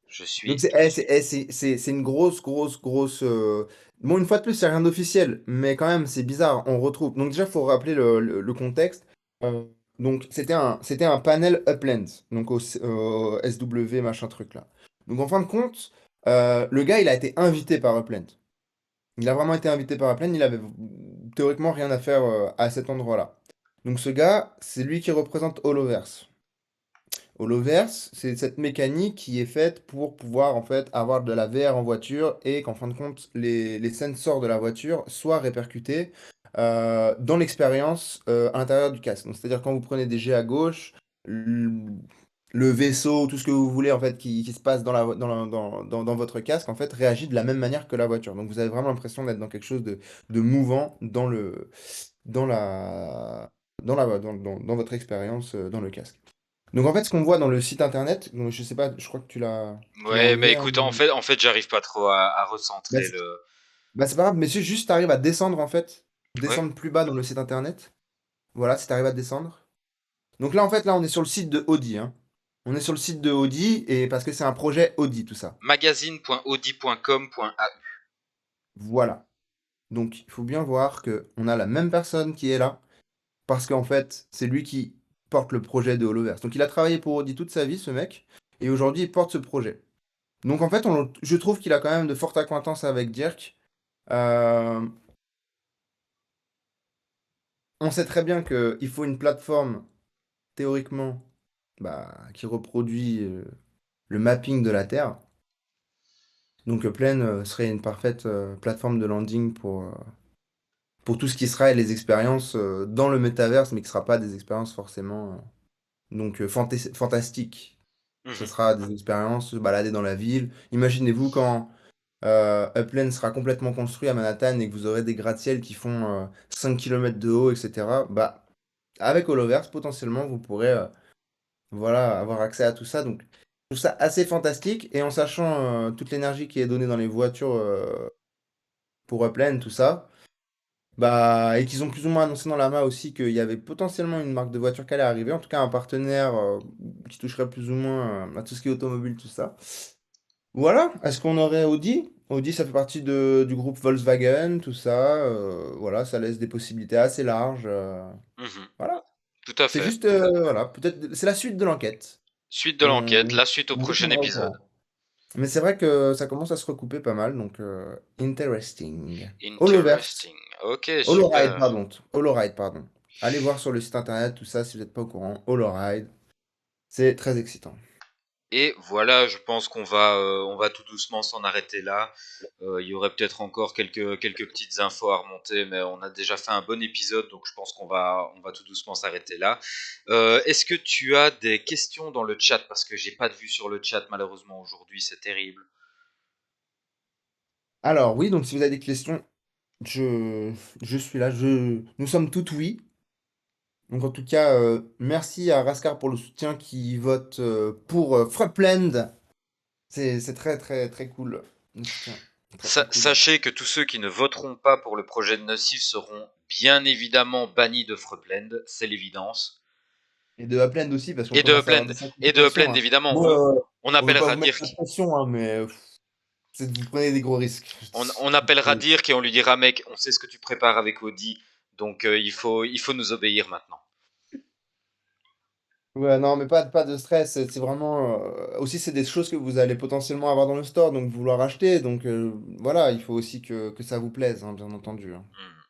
Je Donc, suis. c'est une grosse. Bon, une fois de plus, c'est rien d'officiel, mais quand même, c'est bizarre. On retrouve. Donc, déjà, il faut rappeler le contexte. Euh, donc, c'était un panel Upland, donc au SW, machin truc là. Donc, en fin de compte, le gars, il a été invité par Upland. Il a vraiment été invité par Upland. Il avait théoriquement rien à faire à cet endroit-là. Donc, ce gars, c'est lui qui représente Holoverse. Holoverse, c'est cette mécanique qui est faite pour pouvoir en fait avoir de la VR en voiture et qu'en fin de compte les sensors de la voiture soient répercutés dans l'expérience à l'intérieur du casque. Donc, c'est-à-dire quand vous prenez des jets à gauche, le, le vaisseau, tout ce que vous voulez en fait qui se passe dans votre casque en fait réagit de la même manière que la voiture. Donc vous avez vraiment l'impression d'être dans quelque chose de mouvant dans la dans votre expérience dans le casque. Donc en fait, ce qu'on voit dans le site internet, donc, je sais pas, je crois que tu l'as Ouais, mais enlevé, hein. écoute, en fait, j'arrive pas trop à Bah, recentrer le. c'est pas grave, mais si juste t'arrives à descendre en fait, Ouais. descendre plus bas dans le site internet. Voilà, si t'arrives à descendre. Donc là en fait, là on est sur le site de Audi, hein. On est sur le site de Audi et parce que c'est un projet Audi tout ça. magazine.audi.com.au. Voilà. Donc il faut bien voir que on a la même personne qui est là parce qu'en fait, c'est lui qui porte le projet de HoloVerse. Donc il a travaillé pour Audi toute sa vie, ce mec, et aujourd'hui il porte ce projet. Donc en fait, je trouve qu'il a quand même de fortes acquaintances avec Dirk. Euh, on sait très bien qu'il faut une plateforme, théoriquement, bah, qui reproduit le mapping de la Terre. Donc Plain serait une parfaite plateforme de landing pour tout ce qui sera les expériences dans le métaverse, mais qui ne sera pas des expériences forcément fantastiques. Ce Mhm. sera des expériences se balader dans la ville. Imaginez-vous quand Upland sera complètement construit à Manhattan et que vous aurez des gratte-ciel qui font 5 km de haut, etc. Bah, avec HoloVerse, potentiellement, vous pourrez voilà, avoir accès à tout ça. Donc, je trouve ça assez fantastique. Et en sachant toute l'énergie qui est donnée dans les voitures pour Upland, tout ça, bah, et qu'ils ont plus ou moins annoncé dans la main aussi qu'il y avait potentiellement une marque de voiture qui allait arriver, en tout cas un partenaire qui toucherait plus ou moins à tout ce qui est automobile, tout ça. Voilà, est-ce qu'on aurait Audi? Audi, ça fait partie du groupe Volkswagen, tout ça. Voilà, ça laisse des possibilités assez larges. Mhm. Voilà, Tout à c'est fait. juste, voilà, peut-être, c'est la suite de l'enquête. Suite de l'enquête, On, la suite au on vous prochain tiendra au épisode. courant. Mais c'est vrai que ça commence à se recouper pas mal, donc interesting. Holoverse, Interesting. Ok, Holoride, super. pardon. Holoride, pardon. Allez voir sur le site internet, tout ça, si vous n'êtes pas au courant. Holoride, c'est très excitant. Et voilà, je pense qu'on va tout doucement s'en arrêter là. Il y aurait peut-être encore quelques petites infos à remonter, mais on a déjà fait un bon épisode, donc je pense qu'on va tout doucement s'arrêter là. Est-ce que tu as des questions dans le chat? Parce que j'ai pas de vue sur le chat malheureusement aujourd'hui, c'est terrible. Alors oui, donc si vous avez des questions, je, je suis là. Nous sommes toutes oui. Donc en tout cas, merci à Raskar pour le soutien qui vote pour Frupland. C'est très très très cool. Le soutien. Très très cool. Sachez que tous ceux qui ne voteront pas pour le projet de Nocif seront bien évidemment bannis de Freeplend, c'est l'évidence. Et de Upland aussi, parce qu'on Et de commence à avoir Upland, des sacrées et de pressions, Upland hein. évidemment, Bon, on on veut pas appellera vous mettre la Dirk. pression, hein, mais vous prenez des gros risques. On appellera Dirk et on lui dira mec, on sait ce que tu prépares avec Audi, donc il faut nous obéir maintenant. Ouais, non, mais pas de stress. C'est vraiment. Aussi, c'est des choses que vous allez potentiellement avoir dans le store, donc vouloir acheter. Donc voilà, il faut aussi que ça vous plaise, hein, bien entendu, hein. Hmm.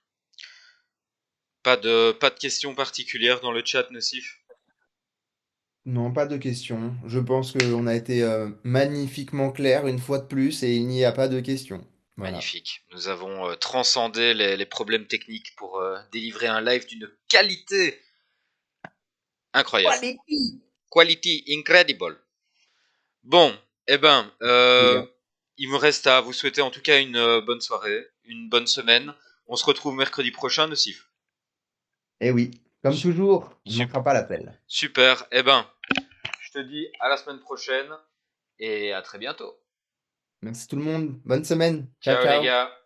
Pas de questions particulières dans le chat, Nocif? Non, pas de questions. Je pense qu'on a été magnifiquement clair une fois de plus et il n'y a pas de questions. Voilà. Magnifique. Nous avons transcendé les problèmes techniques pour délivrer un live d'une qualité incroyable. Quality. Quality incredible. Bon, eh ben, Bien. il me reste à vous souhaiter en tout cas une bonne soirée, une bonne semaine. On se retrouve mercredi prochain, Nocif. Eh oui, comme toujours, on ne Super. manquera pas l'appel. Super. Eh ben, te dis à la semaine prochaine et à très bientôt. Merci tout le monde. Bonne semaine. Ciao, Ciao les ciao. gars.